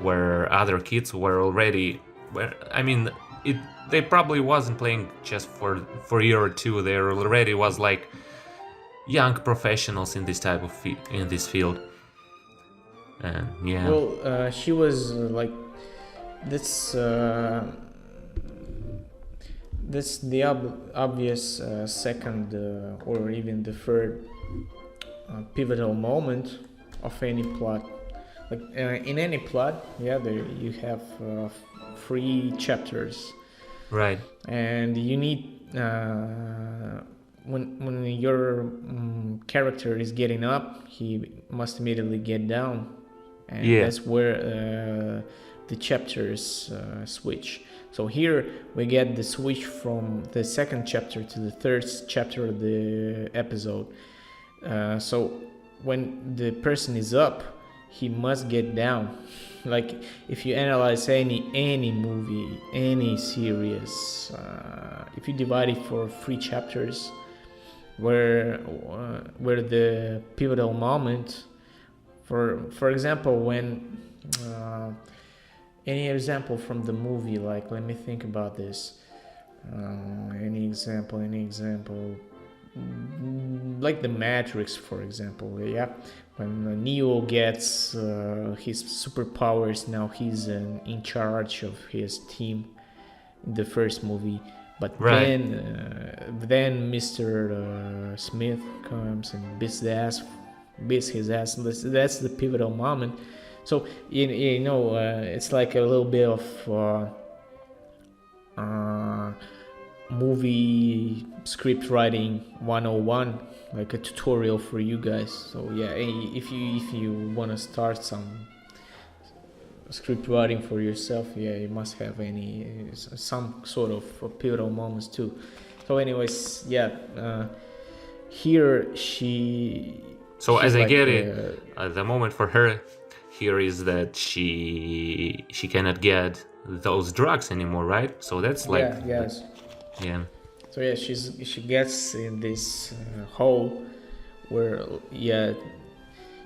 where other kids were already. They probably wasn't playing chess for a year or two. There already was like young professionals in this type of in this field. And yeah. Well, she was like this. That's the obvious second or even the third pivotal moment of any plot. Like in any plot, there you have 3 chapters. Right. And you need when your character is getting up, he must immediately get down, and that's where the chapters switch. So here we get the switch from the 2nd chapter to the 3rd chapter of the episode. So when the person is up, he must get down. Like if you analyze any movie, any series, if you divide it for 3 chapters, where the pivotal moment, for example, when any example from the movie, like let me think about this. Any example, like the Matrix, for example. When Neo gets his superpowers, now he's in charge of his team in the first movie. But then Mr. Smith comes and beats his ass. That's the pivotal moment. So it's like a little bit of movie script writing 101, like a tutorial for you guys. So if you want to start some script writing for yourself, you must have some sort of pivotal moments too. So anyways, here she. So as I get it, the moment for her here is that she cannot get those drugs anymore, right? So that's like yes. Yeah. So she gets in this hole where yeah,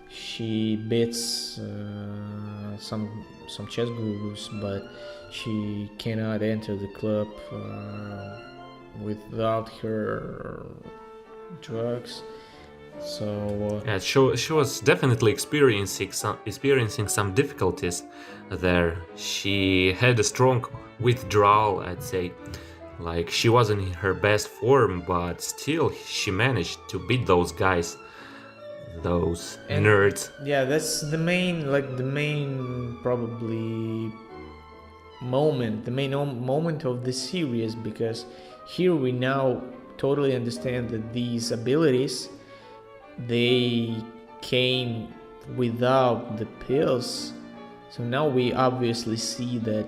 she beats some chess gurus, but she cannot enter the club without her drugs. So Yeah, she was definitely experiencing some difficulties there. She had a strong withdrawal, I'd say. Like, she wasn't in her best form, but still she managed to beat those guys, those and nerds. yeah, that's the main probably moment of the series, because here we now totally understand that these abilities, they came without the pills. So now we obviously see that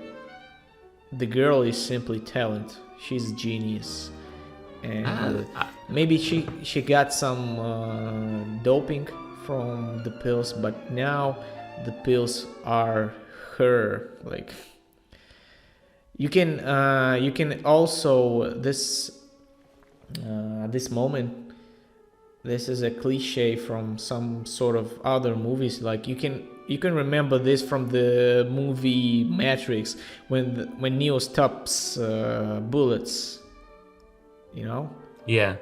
the girl is simply talent. She's genius, and maybe she got some doping from the pills, but now the pills are her. Like, you can also this moment. This is a cliche from some sort of other movies. Like, you can remember this from the movie Matrix, when Neo stops bullets. You know? Yeah.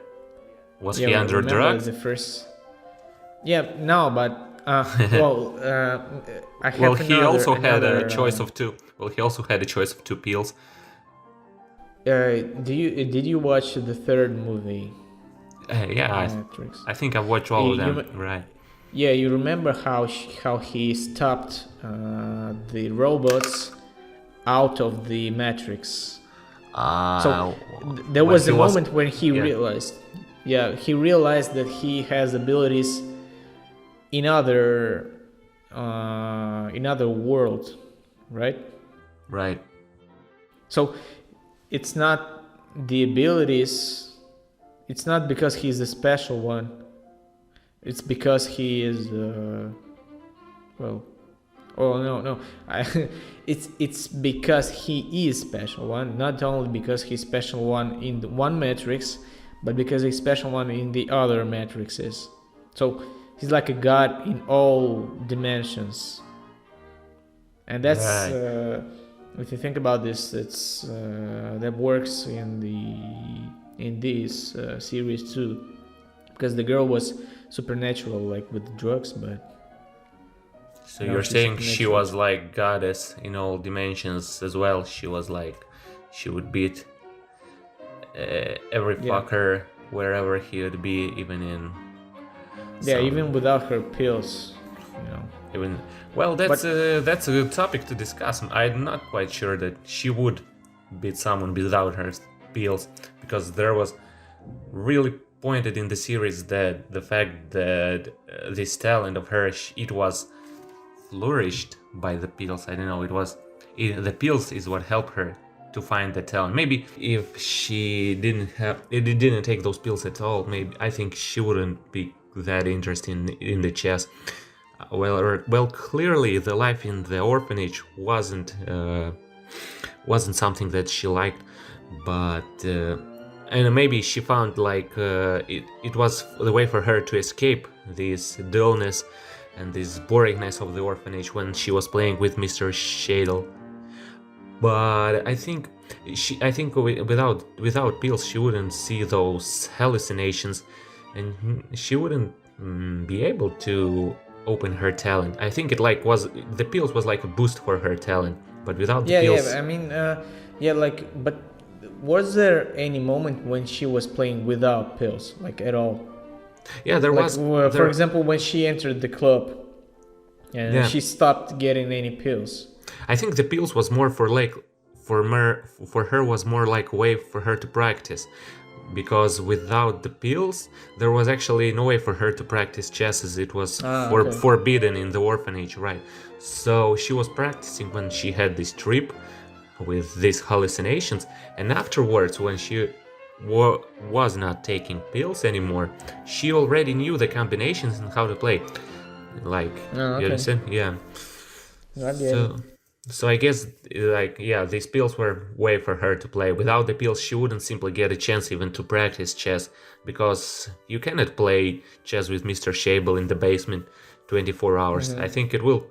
Was he Yeah, under remember drugs? the first. Yeah, no, but well, I have Well, he also had a another, choice of two. Well, he also had a choice of two pills. did you watch the third movie, Yeah, Matrix? I think I've watched all of You- them. Right. Yeah, you remember how he stopped the robots out of the Matrix. So there when was he a was- moment when he yeah. realized that he has abilities in other world, right? Right. So it's not the abilities. It's not because he's a special one. It's because he is well. Oh no. It's because he is special one. Not only because he's special one in the one matrix, but because he's special one in the other matrices. So he's like a god in all dimensions. And that's Right. if you think about this, it's that works in this series too, because the girl was supernatural, like with drugs, but So no, you're she's saying she supernatural. was like goddess in all dimensions as well. She was like, she would beat every Yeah. fucker wherever he would be, even in. Yeah, some- even without her pills, even. Well, that's a good topic to discuss. I'm not quite sure that she would beat someone without her pills, because there was really pointed in the series that the fact that this talent of hers, it was flourished by the pills. I don't know, the pills is what helped her to find the talent. Maybe if she didn't take those pills at all, maybe I think she wouldn't be that interested in the chess. Well, clearly the life in the orphanage wasn't something that she liked, but and maybe she found like it was the way for her to escape this dullness and this boringness of the orphanage when she was playing with Mr. Shaibel. But I think without pills she wouldn't see those hallucinations, and she wouldn't be able to open her talent. I think the pills was like a boost for her talent, but without the pills. I mean, but was there any moment when she was playing without pills, like at all? Yeah, there Like, was. for example, when she entered the club, and Yeah. she stopped getting any pills. I think the pills was more for her was more like a way for her to practice, because without the pills there was actually no way for her to practice chess, as it was Okay. forbidden in the orphanage, right? So she was practicing when she had this trip with these hallucinations, and afterwards when she was not taking pills anymore, she already knew the combinations and how to play. Like, Oh, okay. you understand? Yeah. I get So, it. So I guess, like, yeah, these pills were way for her to play. Without the pills, she wouldn't simply get a chance even to practice chess, because you cannot play chess with Mr. Shaibel in the basement 24 hours. I think it will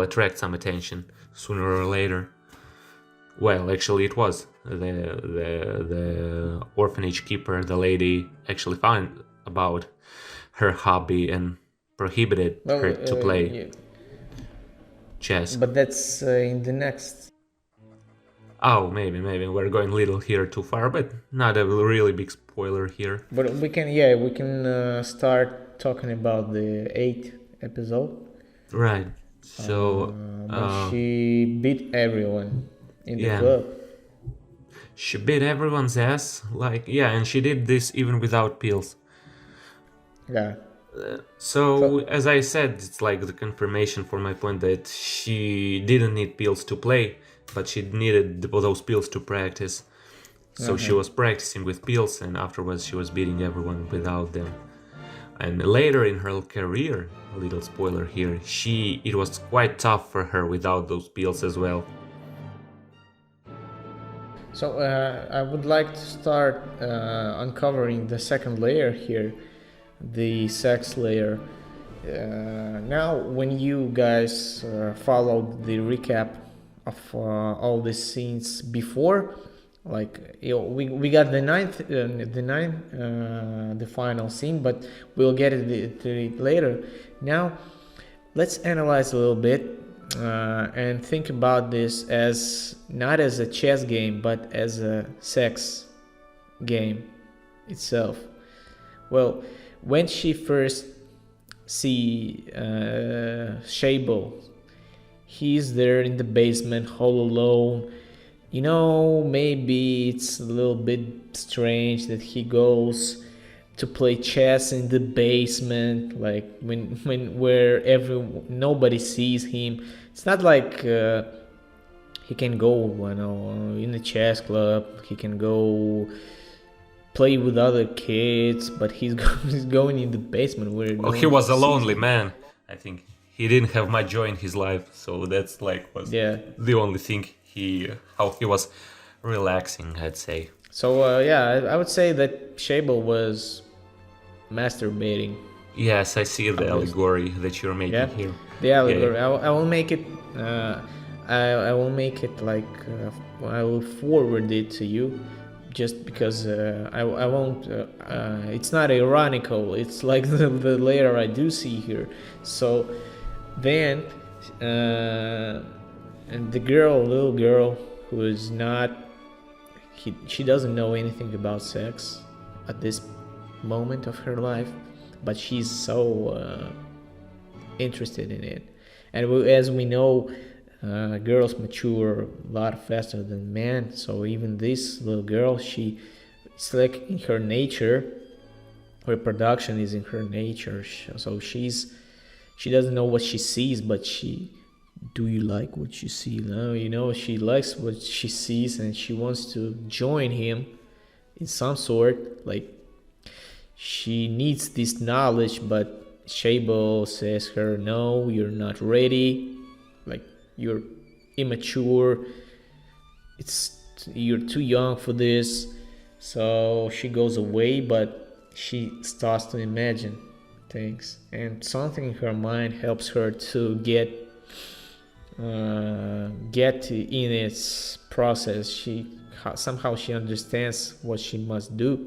attract some attention sooner or later. Well, actually, it was the orphanage keeper, the lady, actually found about her hobby and prohibited Well, her to play yeah, chess. but that's in the next. Oh, maybe we're going a little here too far, but not a really big spoiler here. But we can, start talking about the 8th episode. Right. So, When she beat everyone in the yeah, club. she beat everyone's ass. Like, yeah, and she did this even without pills. Yeah. So, as I said, it's like the confirmation for my point that she didn't need pills to play, but she needed those pills to practice. So she was practicing with pills, and afterwards she was beating everyone without them. And later in her career, a little spoiler here, it was quite tough for her without those pills as well. So I would like to start uncovering the second layer here, the sex layer. Now, when you guys followed the recap of all the scenes before, like we got the final scene, but we'll get to it later. Now, let's analyze a little bit and think about this as not as a chess game, but as a sex game itself. Well, when she first see Shaibel, he's there in the basement all alone. You know, maybe it's a little bit strange that he goes to play chess in the basement, like where nobody sees him. It's not like he can go, in a chess club. He can go play with other kids, but he's going in the basement where. Well, he was a lonely man. I think he didn't have much joy in his life, so that's was the only thing how he was relaxing, I'd say. So I would say that Shaibel was masturbating. Yes, I see the allegory that you're making here. The allegory. Yeah. I will make it. I will make it like I will forward it to you, just because I won't. It's not ironical. It's like the layer I do see here. So then, and the little girl who is not. She doesn't know anything about sex at this moment of her life, but she's so interested in it. And as we know, girls mature a lot faster than men. So even this little girl, it's like in her nature. Reproduction is in her nature. So she doesn't know what she sees, but do you like what you see? No, she likes what she sees, and she wants to join him in some sort. Like, she needs this knowledge, but Shaibel says her, no, you're not ready. Like, you're immature. You're too young for this. So she goes away, but she starts to imagine things, and something in her mind helps her to get in its process. Somehow she understands what she must do.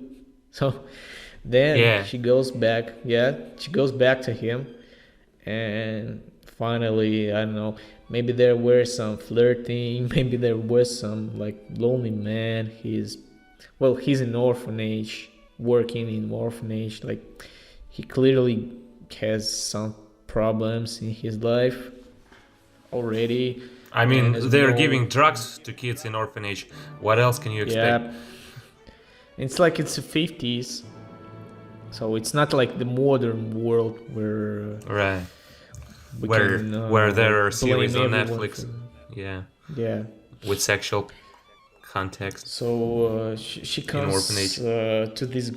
So then she goes back. She goes back to him, and finally, I don't know. Maybe there were some flirting. Maybe there was some like lonely man. He's in orphanage, working in orphanage. Like, he clearly has some problems in his life already. I mean, they're giving drugs to kids in orphanage. What else can you expect? Yeah. It's like it's the 50s. So it's not like the modern world where where there are series on Netflix. Yeah. With sexual context. So she comes to this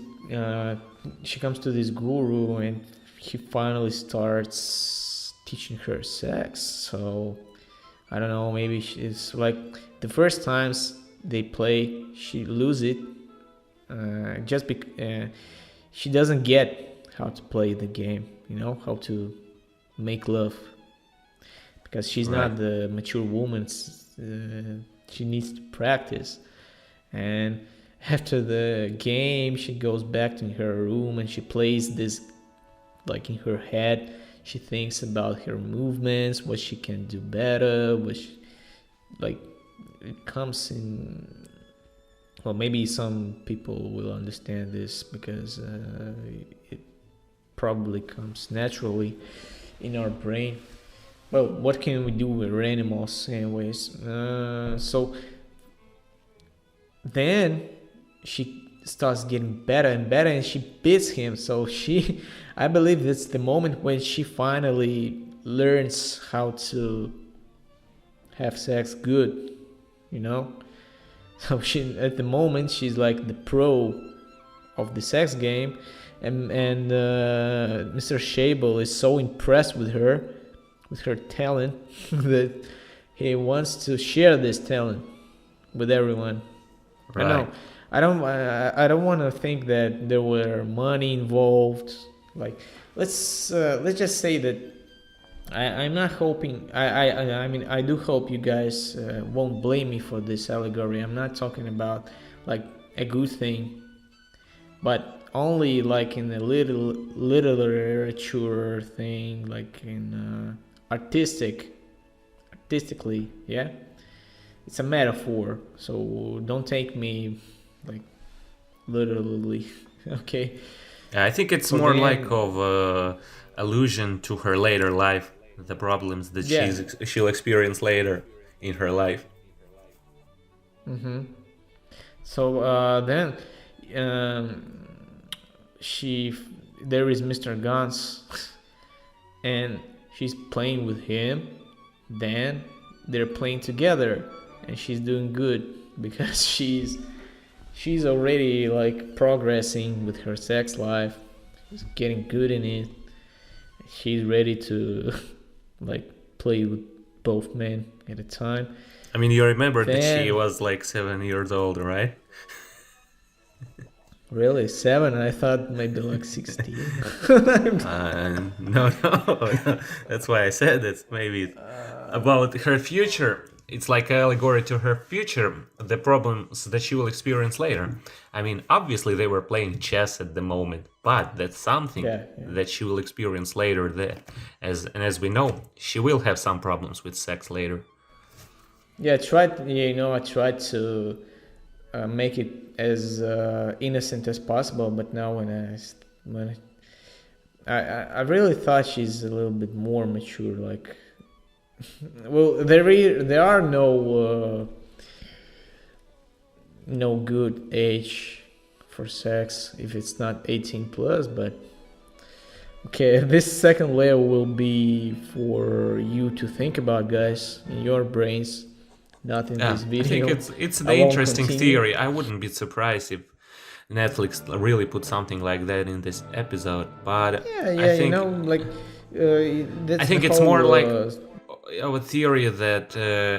she comes to this guru, and he finally starts teaching her sex. So I don't know, maybe she's like the first times they play, she lose it, just because she doesn't get how to play the game, how to make love, because she's Right. not the mature woman. She needs to practice, and after the game, she goes back to her room and she plays this, like in her head. She thinks about her movements, what she can do better, like it comes in. Well, maybe some people will understand this because it probably comes naturally in our brain. Well, what can we do with animals, anyways? So then she starts getting better and better, and she beats him. So I believe that's the moment when she finally learns how to have sex good, you know. So at the moment, she's like the pro of the sex game, and Mr. Shaibel is so impressed with her talent that he wants to share this talent with everyone. Right. I know. I don't want to think that there were money involved. Like, let's just say that I'm not hoping. I mean, I do hope you guys won't blame me for this allegory. I'm not talking about like a good thing, but only like in a literature thing, like in artistically, yeah. It's a metaphor, so don't take me like literally. Okay. I think it's So more then, like of allusion to her later life, the problems that yeah. she'll experience later in her life. So then, um, she there is Mr. Gans, and she's playing with him. Then they're playing together, and she's doing good because she's already like progressing with her sex life. She's getting good in it. She's ready to like play with both men at a time. I mean, you remember that she Then was like 7 years old, right? really 7? I thought maybe like 16. No, no. That's why I said it's maybe about her future. It's like an allegory to her future, the problems that she will experience later. I mean, obviously they were playing chess at the moment, but that's something Yeah. that she will experience later. As we know, she will have some problems with sex later. Yeah, I tried to make it as innocent as possible, but now when I really thought she's a little bit more mature. Like, well, there are no good age for sex if it's not 18 plus. But okay, this second layer will be for you to think about, guys, in your brains, not in Yeah, this I think video. it's I the won't interesting continue. theory. I wouldn't be surprised if Netflix really put something like that in this episode, but Yeah, I yeah, think like I that's the think it's whole. more like a theory that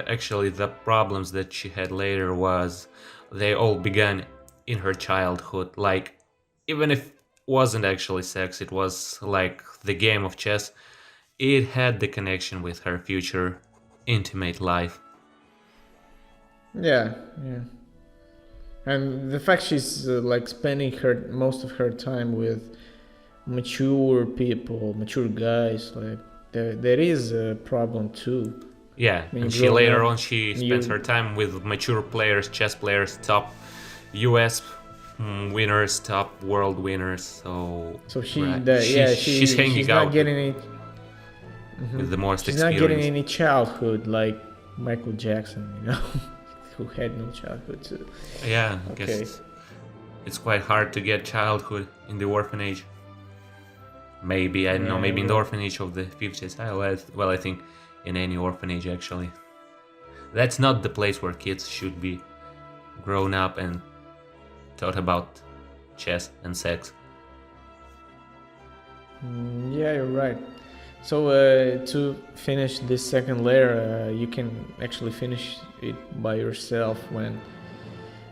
actually the problems that she had later was they all began in her childhood. Like, even if it wasn't actually sex, it was like the game of chess. It had the connection with her future intimate life. Yeah, yeah, and the fact she's like spending her most of her time with mature people, mature guys, like there is a problem too. Yeah, When and you're she growing later up, on she spends her you time with mature players, chess players, top US winners, top world winners. So so right, she's she's hanging not out getting it. with the most She's not getting experience. any childhood like Michael Jackson, who had no childhood too. Yeah, I guess Okay. it's quite hard to get childhood in the orphanage. Maybe, I don't know, Yeah, maybe in the right. orphanage of the 50s. Well, I think in any orphanage actually. That's not the place where kids should be grown up and taught about chess and sex. Yeah, you're right. So to finish this second layer, you can actually finish it by yourself when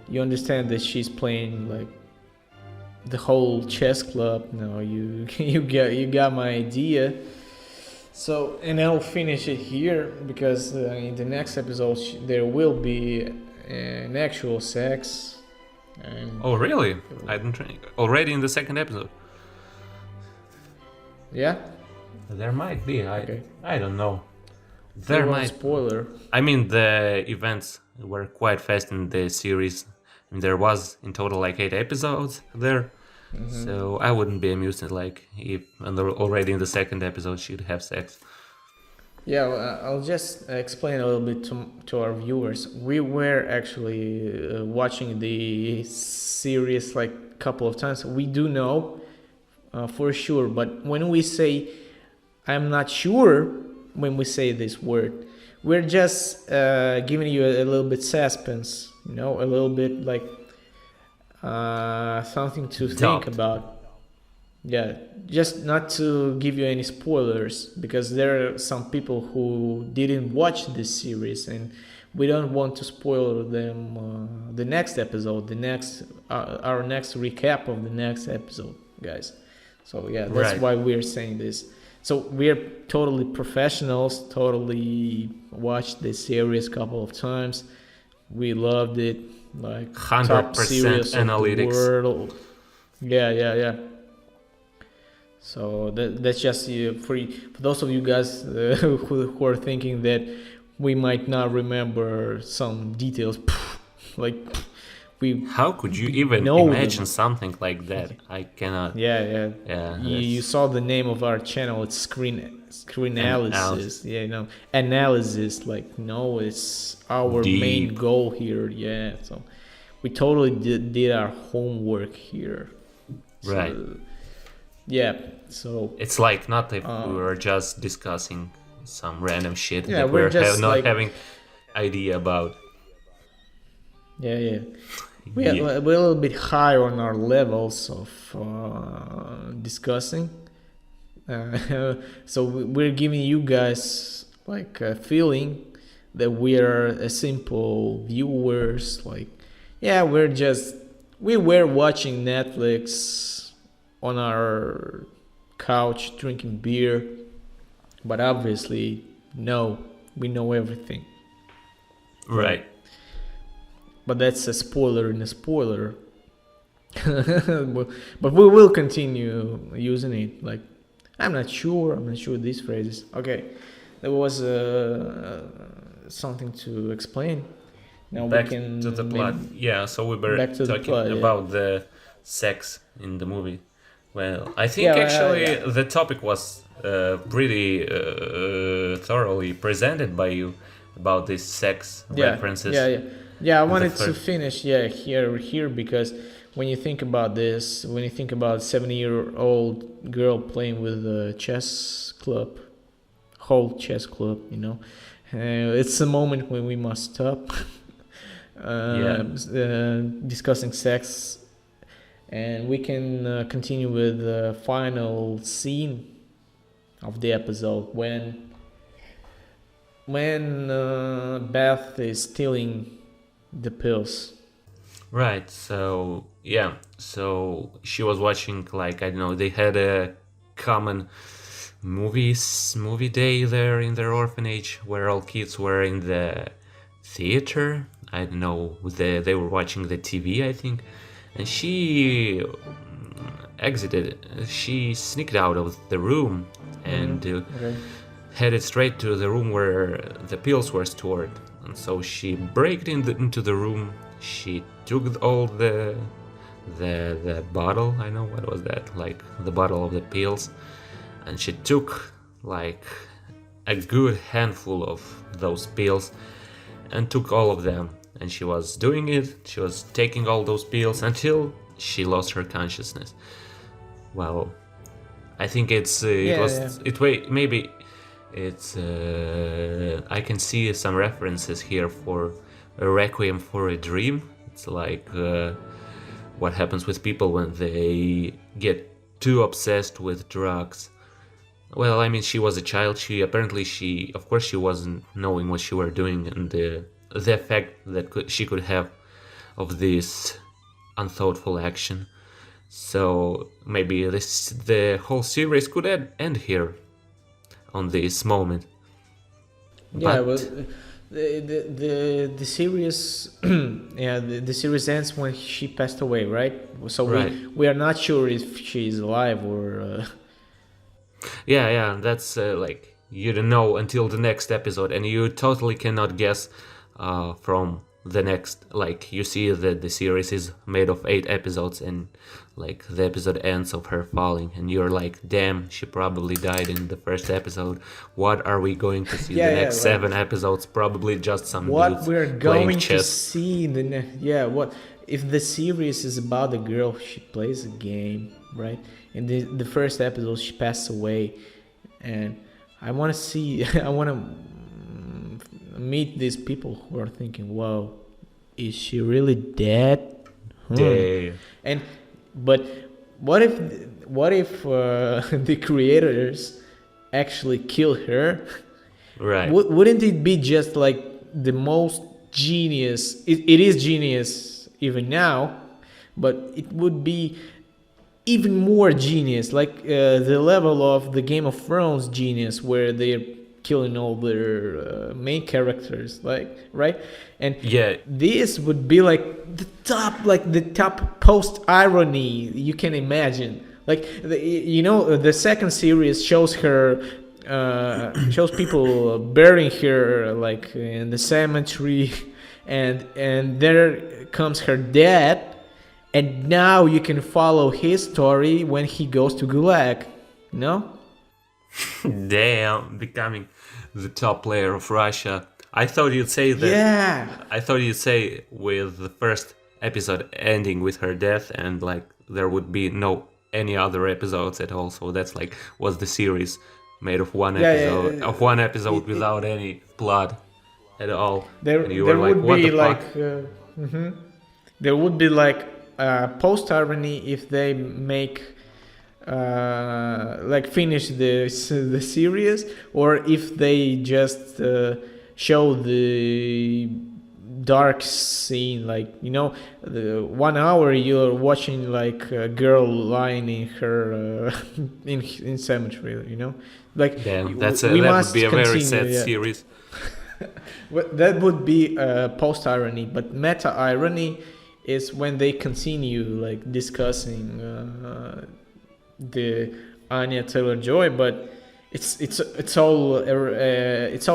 you understand that she's playing like the whole chess club. No, you you got my idea. So, and I'll finish it here because in the next episode there will be an actual sex. And Oh, really? I didn't already in the second episode. yeah, There might be. okay. I don't know. There There was a might. spoiler. I mean, the events were quite fast in the series. I mean, there was in total like 8 episodes there. So I wouldn't be amused at like if already in the second episode she'd have sex. Yeah, well, I'll just explain a little bit to our viewers. We were actually watching the series like a couple of times. We do know for sure, but when we say I'm not sure, when we say this word, we're just giving you a little bit suspense, you know, a little bit like something to think Doubt. about. Yeah, just not to give you any spoilers because there are some people who didn't watch this series and we don't want to spoil them the next episode, the next our next recap of the next episode, guys. So yeah, that's Right. why we're saying this. So we're totally professionals, totally watched this series a couple of times. We loved it, like top 100% series of the analytics. world. Yeah. So that's just for those of you guys who are thinking that we might not remember some details, like we How could you even know imagine them. something like that? I cannot. Yeah. Yeah. You that's saw the name of our channel. It's Screenalysis. Yeah, you know, analysis. Like no, it's our main Deep. goal here. Yeah, so we totally did our homework here. So, Right. yeah. So It's like not if we were just discussing some random shit yeah, that we're we're just not like having idea about. yeah. Yeah. We're a little bit high on our levels of discussing. So we're giving you guys like a feeling that we are a simple viewers. Like, yeah, we were watching Netflix on our couch drinking beer, but obviously, no, we know everything. Right. But that's a spoiler in a spoiler. But we will continue using it. Like, I'm not sure these phrases. Okay, there was something to explain. Now Back we can to the plot. maybe Yeah, so we were back to the talking plot. Yeah. about the sex in the movie. Well, I think Yeah, actually the topic was pretty thoroughly presented by you about these sex references. Yeah. I wanted the to first- finish. Yeah, here because when you think about this, when you think about 70-year-old girl playing with a chess club, whole chess club, you know, it's a moment when we must stop discussing sex, and we can continue with the final scene of the episode when Beth is stealing the pills. Right. So yeah. So she was watching like I don't know. They had a common movie day there in their orphanage where all kids were in the theater. I don't know. They were watching the TV, I think, and she exited. She sneaked out of the room and Okay. headed straight to the room where the pills were stored. And so she breaked into the room. She took all the bottle. I know what was that, like the bottle of the pills, and she took like a good handful of those pills and took all of them. And she was doing it. She was taking all those pills until she lost her consciousness. Well, I think maybe it's I can see some references here for a Requiem for a Dream. It's like what happens with people when they get too obsessed with drugs. Well, I mean, she was a child. Of course, she wasn't knowing what she were doing and the effect that she could have of this unthoughtful action. So maybe the whole series could end here on this moment. Yeah, well, But the series, yeah, the series ends when she passed away, right? So right, we are not sure if she's alive or. yeah, that's like you don't know until the next episode, and you totally cannot guess from the next. Like you see that the series is made of 8 episodes, and like the episode ends of her falling, and you're like, damn, she probably died in the first episode. What are we going to see Yeah, the yeah, next like 7 episodes? Probably just some what dudes we're playing going to chess. see in the next. Yeah, what if the series is about the girl? She plays a game, right? In the first episode, she passed away, and I want to see. I want to meet these people who are thinking, "Whoa, is she really dead?" Damn. And but what if the creators actually kill her? Right. Wouldn't it be just like the most genius? It is genius even now, but it would be even more genius, like the level of the Game of Thrones genius, where they're killing all their main characters, like, right? And Yeah. this would be like the top post irony you can imagine. Like the second series shows her, shows people burying her like in the cemetery, and there comes her dad. And now you can follow his story when he goes to Gulag, you know? Damn, becoming the top player of Russia. I thought you'd say that. Yeah. I thought you'd say with the first episode ending with her death, and like there would be no any other episodes at all. So that's like was the series made of one episode of one episode without any plot at all. There, And you there were like, would what be the like, fuck? there would be like post irony if they make like finish the series, or if they just show the dark scene, like the 1 hour you're watching like a girl lying in her in cemetery, like Damn, we that must would be a very continue, sad yeah. series. Well, that would be post irony, but meta irony is when they continue like discussing the Anya Taylor-Joy, but it's all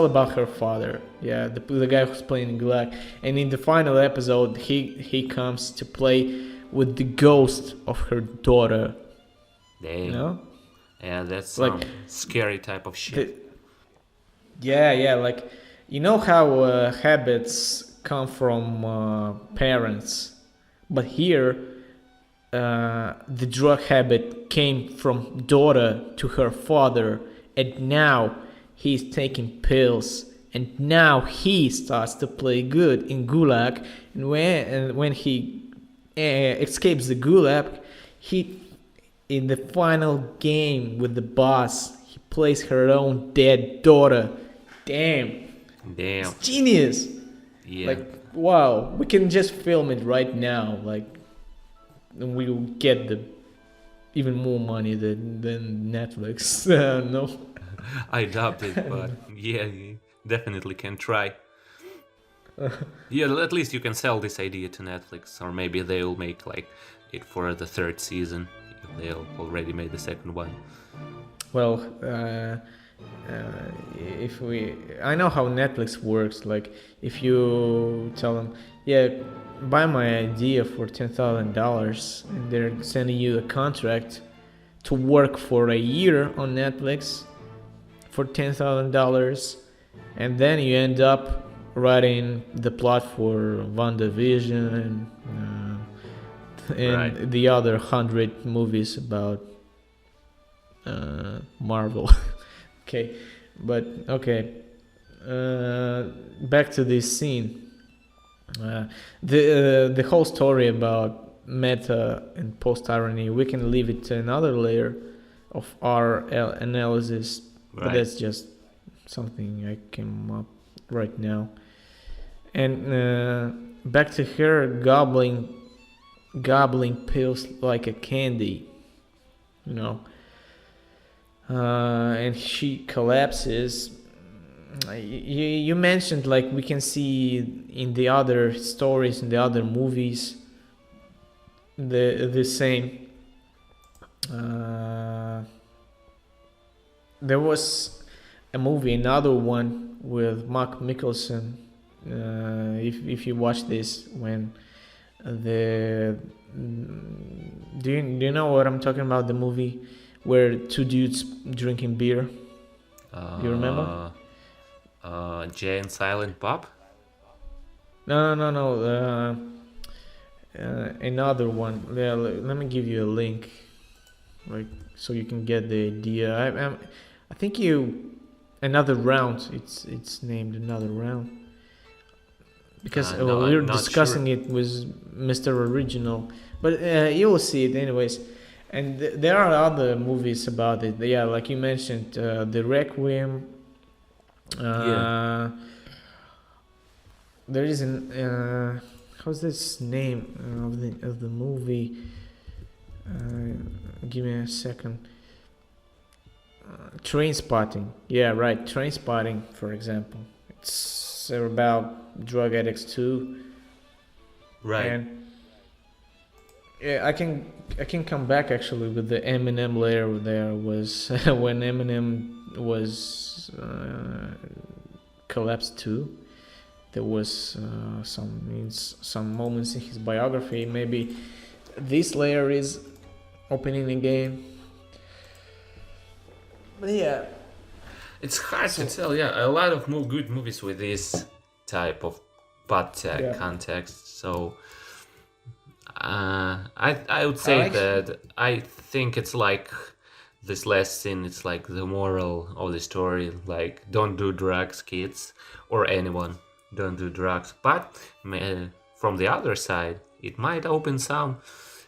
about her father. Yeah, the guy who's playing Gulag, and in the final episode, he comes to play with the ghost of her daughter. Damn. Yeah, that's like some scary type of shit. Yeah, like how habits come from parents, but here the drug habit came from daughter to her father, and now he's taking pills, and now he starts to play good in Gulag, and when he escapes the Gulag, he in the final game with the boss, he plays her own dead daughter. Damn. It's genius. Yeah. Like, wow, we can just film it right now, like, and we will get the even more money than Netflix. No. I doubt it, but yeah, you definitely can try. Yeah, at least you can sell this idea to Netflix, or maybe they'll make like it for the third season if they already made the second one. Well, I know how Netflix works. Like, if you tell them, yeah, buy my idea for $10,000, and they're sending you a contract to work for a year on Netflix for $10,000, and then you end up writing the plot for WandaVision and Right. the other 100 movies about Marvel. Okay, but okay. Back to this scene. The whole story about meta and post irony, we can leave it to another layer. of our analysis, but Right. that's just something I came up right now. And back to her gobbling pills like a candy, you know, and she collapses. You mentioned like we can see in the other stories, in the other movies, the same. There was a movie, another one with Mark Mickelson. If you watch this, when the do you know what I'm talking about? The movie where two dudes drinking beer. You remember? Jay and Silent Bob? No. Another one. Yeah, let me give you a link, like so you can get the idea. I think you another round. It's named another round because No, we were I'm not sure. discussing it with Mr. Original, but you will see it anyways. And there are other movies about it. Yeah, like you mentioned, the Requiem. Yeah. Uh, there is an how's this name of the movie? Give me a second. Train Spotting. Yeah, right. Train Spotting, for example. It's about drug addicts too, Right. and yeah, I can come back actually with the Eminem layer. There was when Eminem was collapsed too. There was some moments in his biography. Maybe this layer is opening again. But yeah, It's hard to so tell. Yeah, a lot of good movies with this type of butt yeah, context. So I would I say like. that I think it's like this last scene. It's like the moral of the story. Like, don't do drugs, kids, or anyone. Don't do drugs. But from the other side, it might open some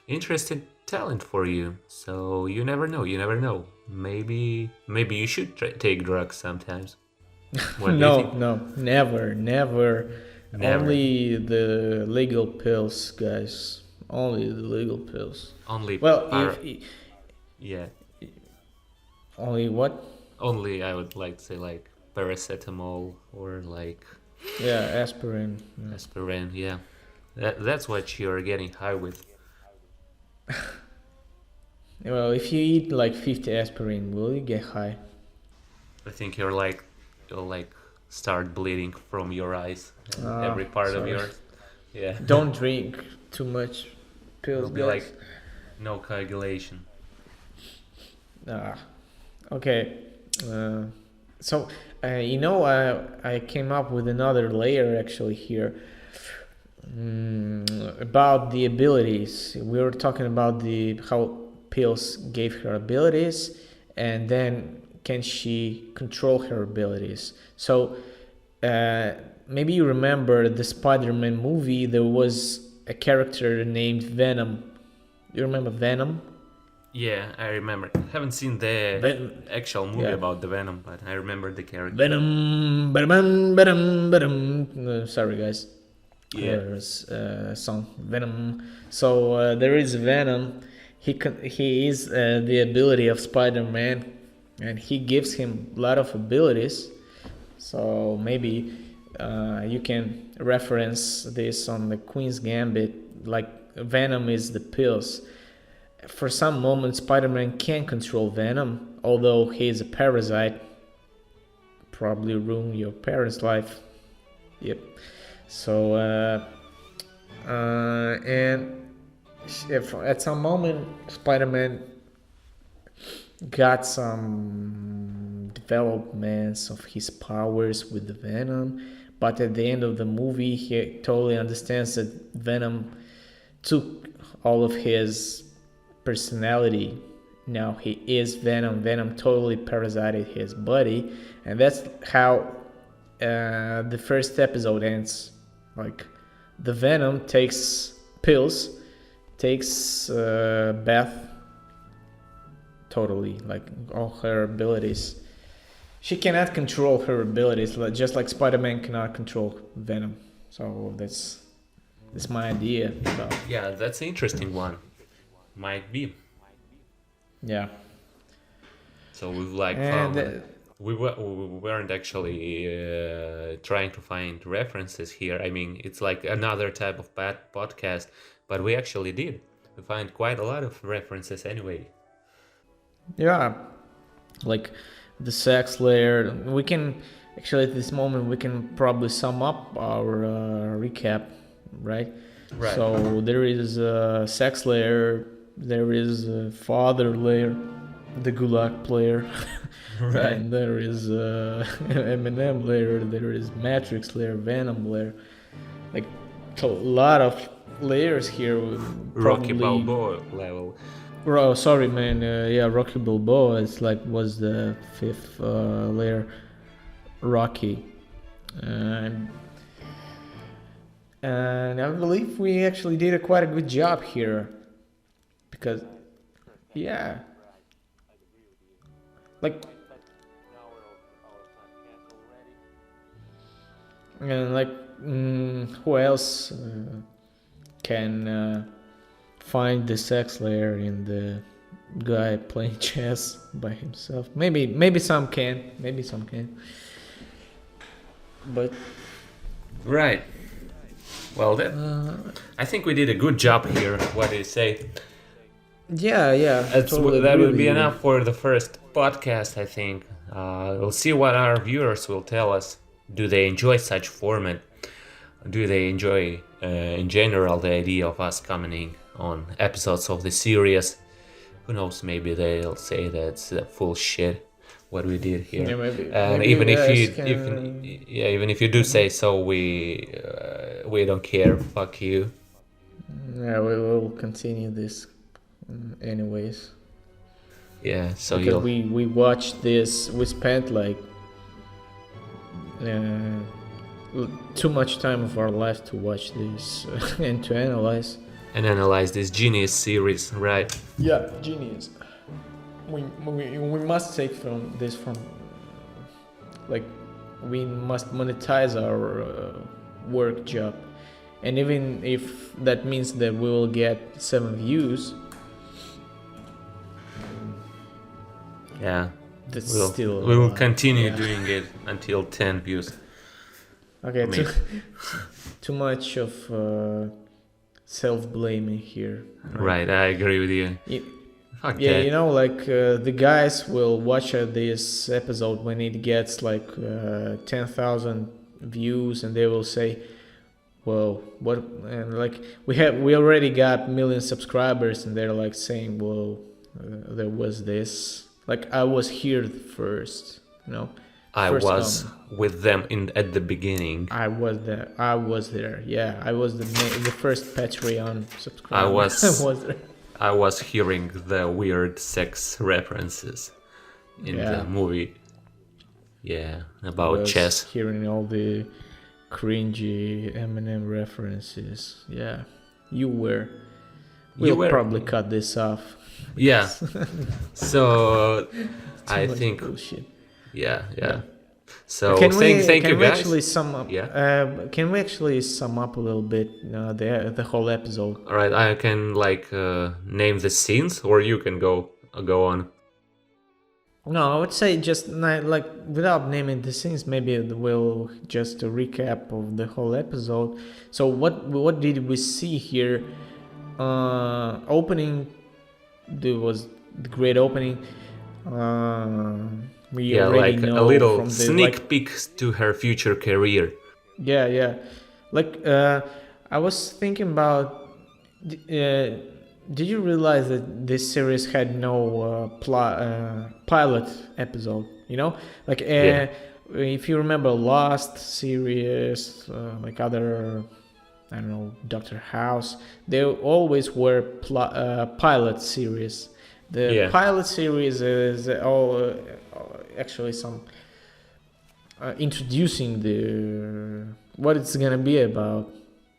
interesting talent for you. So you never know. You never know. Maybe you should take drugs sometimes. What do you No, think? no, never. Never. Only the legal pills, guys. Only the legal pills. Only Well, par. Yeah. only what? Only I would like to say like paracetamol or like Yeah, aspirin. Yeah. aspirin. Yeah. That's what you're getting high with. Well, if you eat like 50 aspirin, will you get high? I think you'll like start bleeding from your eyes and Ah, every part of sorry. yours. Yeah. Don't drink too much It'll pills, be like guys. no coagulation. Ah, okay. Uh, so, I came up with another layer actually here. About the abilities. We were talking about the how pills gave her abilities, and then can she control her abilities? So maybe you remember the Spider-Man movie. There was a character named Venom. You remember Venom? Yeah, I remember. Haven't seen the Ven- actual movie yeah. about the Venom, but I remember the character. Venom, Venom, Venom, Venom. Sorry, guys. Yeah. There's song Venom. So there is Venom. He is the ability of Spider-Man, and he gives him a lot of abilities. So maybe you can reference this on the Queen's Gambit. Like Venom is the pills. For some moments, Spider-Man can control Venom, although he is a parasite. Probably ruin your parents' life. Yep. So and if at some moment Spider-Man got some developments of his powers with the Venom, but at the end of the movie he totally understands that Venom took all of his personality. Now he is Venom. Venom totally parasited his body, and that's how the first episode ends. Like the Venom takes pills, takes Beth totally, like all her abilities. She cannot control her abilities, just like Spider-Man cannot control Venom. So that's my idea about. Yeah, that's an interesting one. Might be. Yeah, So we've like and found we weren't actually trying to find references here. I mean, it's like another type of podcast, but we actually did. We find quite a lot of references anyway. yeah, like the sex layer. We can actually at this moment we can probably sum up our recap, right? Right. So there is a sex layer, there is a father layer, the Gulag player, Right. and there is Eminem layer, there is Matrix layer, Venom layer, like a lot of layers here. Rocky Probably. Balboa level. Oh, sorry, man. Yeah, Rocky Balboa. It's like was the fifth layer. Rocky, and I believe we actually did quite a good job here, because yeah, like and like who else can find the sex layer in the guy playing chess by himself? Maybe some can, but Right. Well, I think we did a good job here. What do you say? yeah, that That will be enough for the first podcast, I think. We'll see what our viewers will tell us. Do they enjoy such format? Do they enjoy, in general, the idea of us coming on episodes of the series? Who knows? Maybe they'll say that's full shit what we did here. Yeah, maybe, And maybe even you if guys you, can... even if you do say so, we don't care. Fuck you. Yeah, we will continue this anyways. Yeah. So because we watched this. We spent like too much time of our life to watch this and to analyze. And analyze this genius series, right? Yeah, genius. We must take from like we must monetize our work job, and even if that means that we will get 7 views, Yeah. that's still we will continue doing it until 10 views. Okay, too much of self-blaming here. Right, I agree with you. Fuck Yeah, that. you know, like the guys will watch this episode when it gets like 10,000 views, and they will say, "Well, what?" And like we already got million subscribers, and they're like saying, "Well, there was this. Like I was here first, you know." I First was comment. with them at the beginning. I was there. Yeah, I was the first Patreon subscriber. I was there. I was hearing the weird sex references in the movie. Yeah, about chess. Hearing all the cringy Eminem references. Yeah, you were. We'll probably cut this off. Yeah. So I much think. Bullshit. Yeah. So Can thank you we guys. actually sum up? Yeah. Can we actually sum up a little bit the whole episode? All right, I can like name the scenes, or you can go on. No, I would say just like without naming the scenes, maybe we'll just a recap of the whole episode. So what did we see here? Opening, there was the great opening. We already like know a little from the, sneak peek to her future career. Yeah. Like I was thinking about. Did you realize that this series had no pilot episode? You know, like if you remember Lost series, like other, I don't know, Doctor House, they always were pilot series. The pilot series is actually some introducing the what it's gonna be about,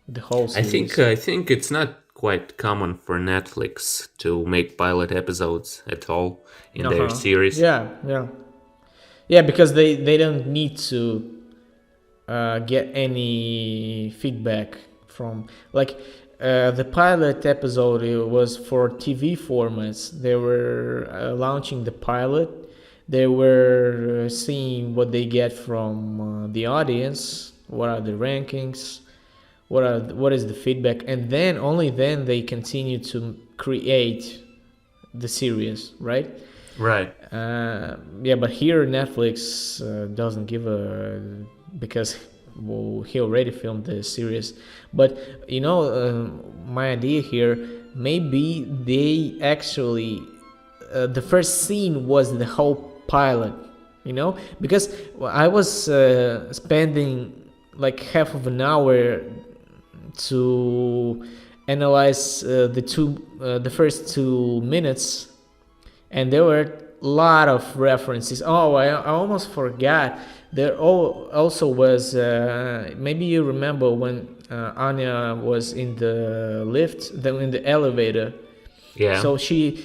the whole series. I think it's not quite common for Netflix to make pilot episodes at all in their Uh-huh. series. Yeah, because they don't need to get any feedback from, like, the pilot episode. It was for TV formats. They were launching the pilot. They were seeing what they get from the audience. What are the rankings? What is the feedback? And then only then they continue to create the series, right? Right. Yeah, but here Netflix doesn't give a, because, well, he already filmed the series. But my idea here, maybe they actually the first scene was the whole pilot, because I was spending like half of an hour to analyze the first 2 minutes, and there were a lot of references. Oh, I almost forgot. There also was, maybe you remember when Anya was in the lift, then in the elevator. Yeah. So she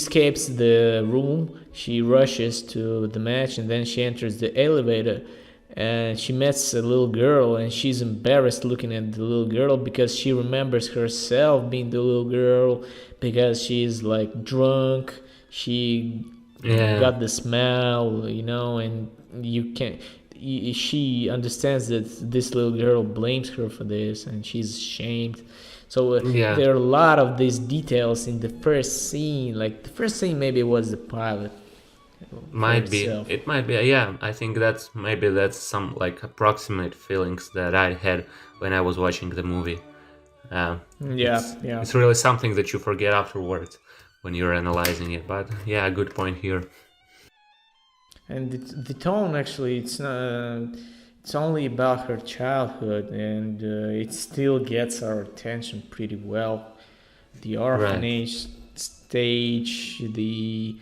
escapes the room. She rushes to the match, and then she enters the elevator, and she meets a little girl, and she's embarrassed looking at the little girl because she remembers herself being the little girl, because she's like drunk. She got the smell, and you can't. She understands that this little girl blames her for this, and she's ashamed. So there are a lot of these details in the first scene. Like the first scene, maybe was the pilot. Might be. It might be. Yeah, I think that's some like approximate feelings that I had when I was watching the movie. It's really something that you forget afterwards when you're analyzing it. But yeah, good point here. And the tone, actually, it's not. It's only about her childhood, and it still gets our attention pretty well. The orphanage stage, the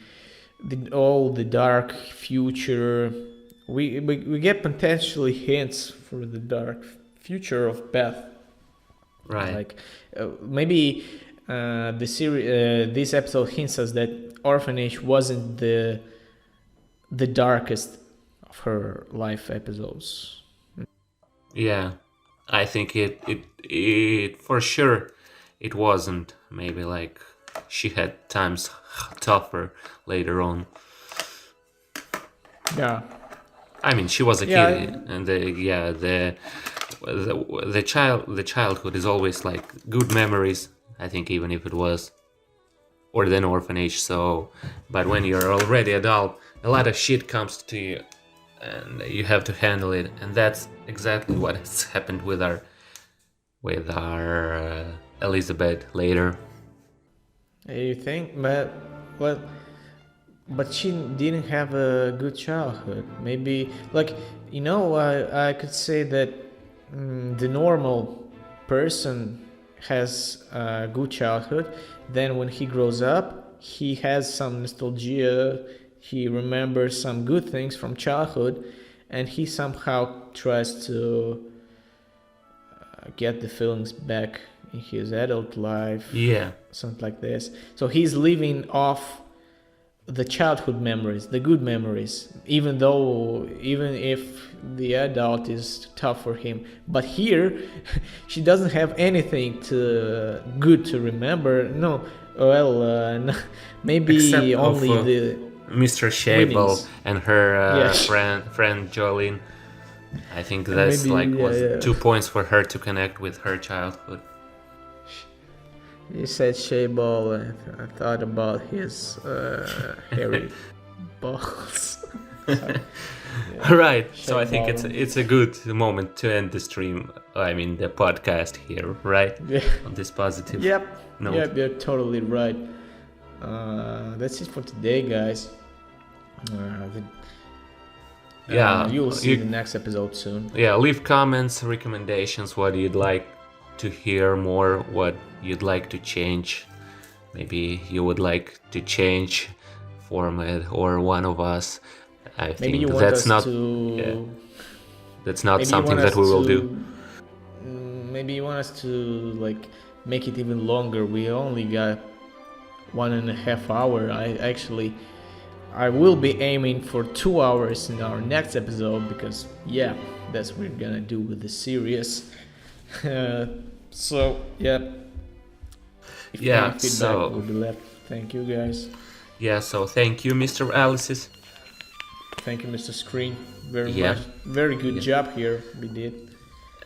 dark future. We get potentially hints for the dark future of Beth. Right. Like maybe the series, this episode hints us that Orphanage wasn't the darkest of her life episodes. Yeah, I think it for sure it wasn't. Maybe like she had times tougher later on. Yeah. I mean, she was a kid, and the childhood is always like good memories. I think even if it was or then orphanage. So, but when you're already adult, a lot of shit comes to you, and you have to handle it. And that's exactly what has happened with our Elizabeth later. You think, but she didn't have a good childhood. Maybe, like, I could say that the normal person has a good childhood. Then when he grows up, he has some nostalgia. He remembers some good things from childhood, and he somehow tries to get the feelings back in his adult life. Yeah. Something like this. So he's living off the childhood memories, the good memories, even if the adult is tough for him. But here, she doesn't have anything good to remember. No, well, maybe except only the Mr. Shaibel winnings. And her friend Jolene. I think that's was 2 points for her to connect with her childhood. You said Shaibel, and I thought about his hairy balls. Right. So I think it's a good moment to end the stream. I mean the podcast here, right? Yeah. On this positive. note. Yep, you're totally right. That's it for today, guys. You'll see the next episode soon. Yeah, leave comments, recommendations, what you'd like to hear more, what you'd like to change. Maybe you would like to change format or one of us. I think that's not that's not something that we will do. Maybe you want us to make it even longer. We only got 1.5 hours. I will be aiming for 2 hours in our next episode, because yeah, that's what we're gonna do with the series. So yeah, if any feedback will be left, thank you guys. Yeah, so thank you, Mr. Alice's. Thank you, Mr. Screen. Very much. Very good job here we did.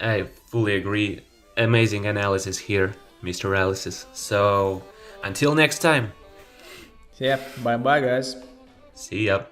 I fully agree. Amazing analysis here, Mr. Alice's. So until next time. Yeah, bye bye guys. See ya.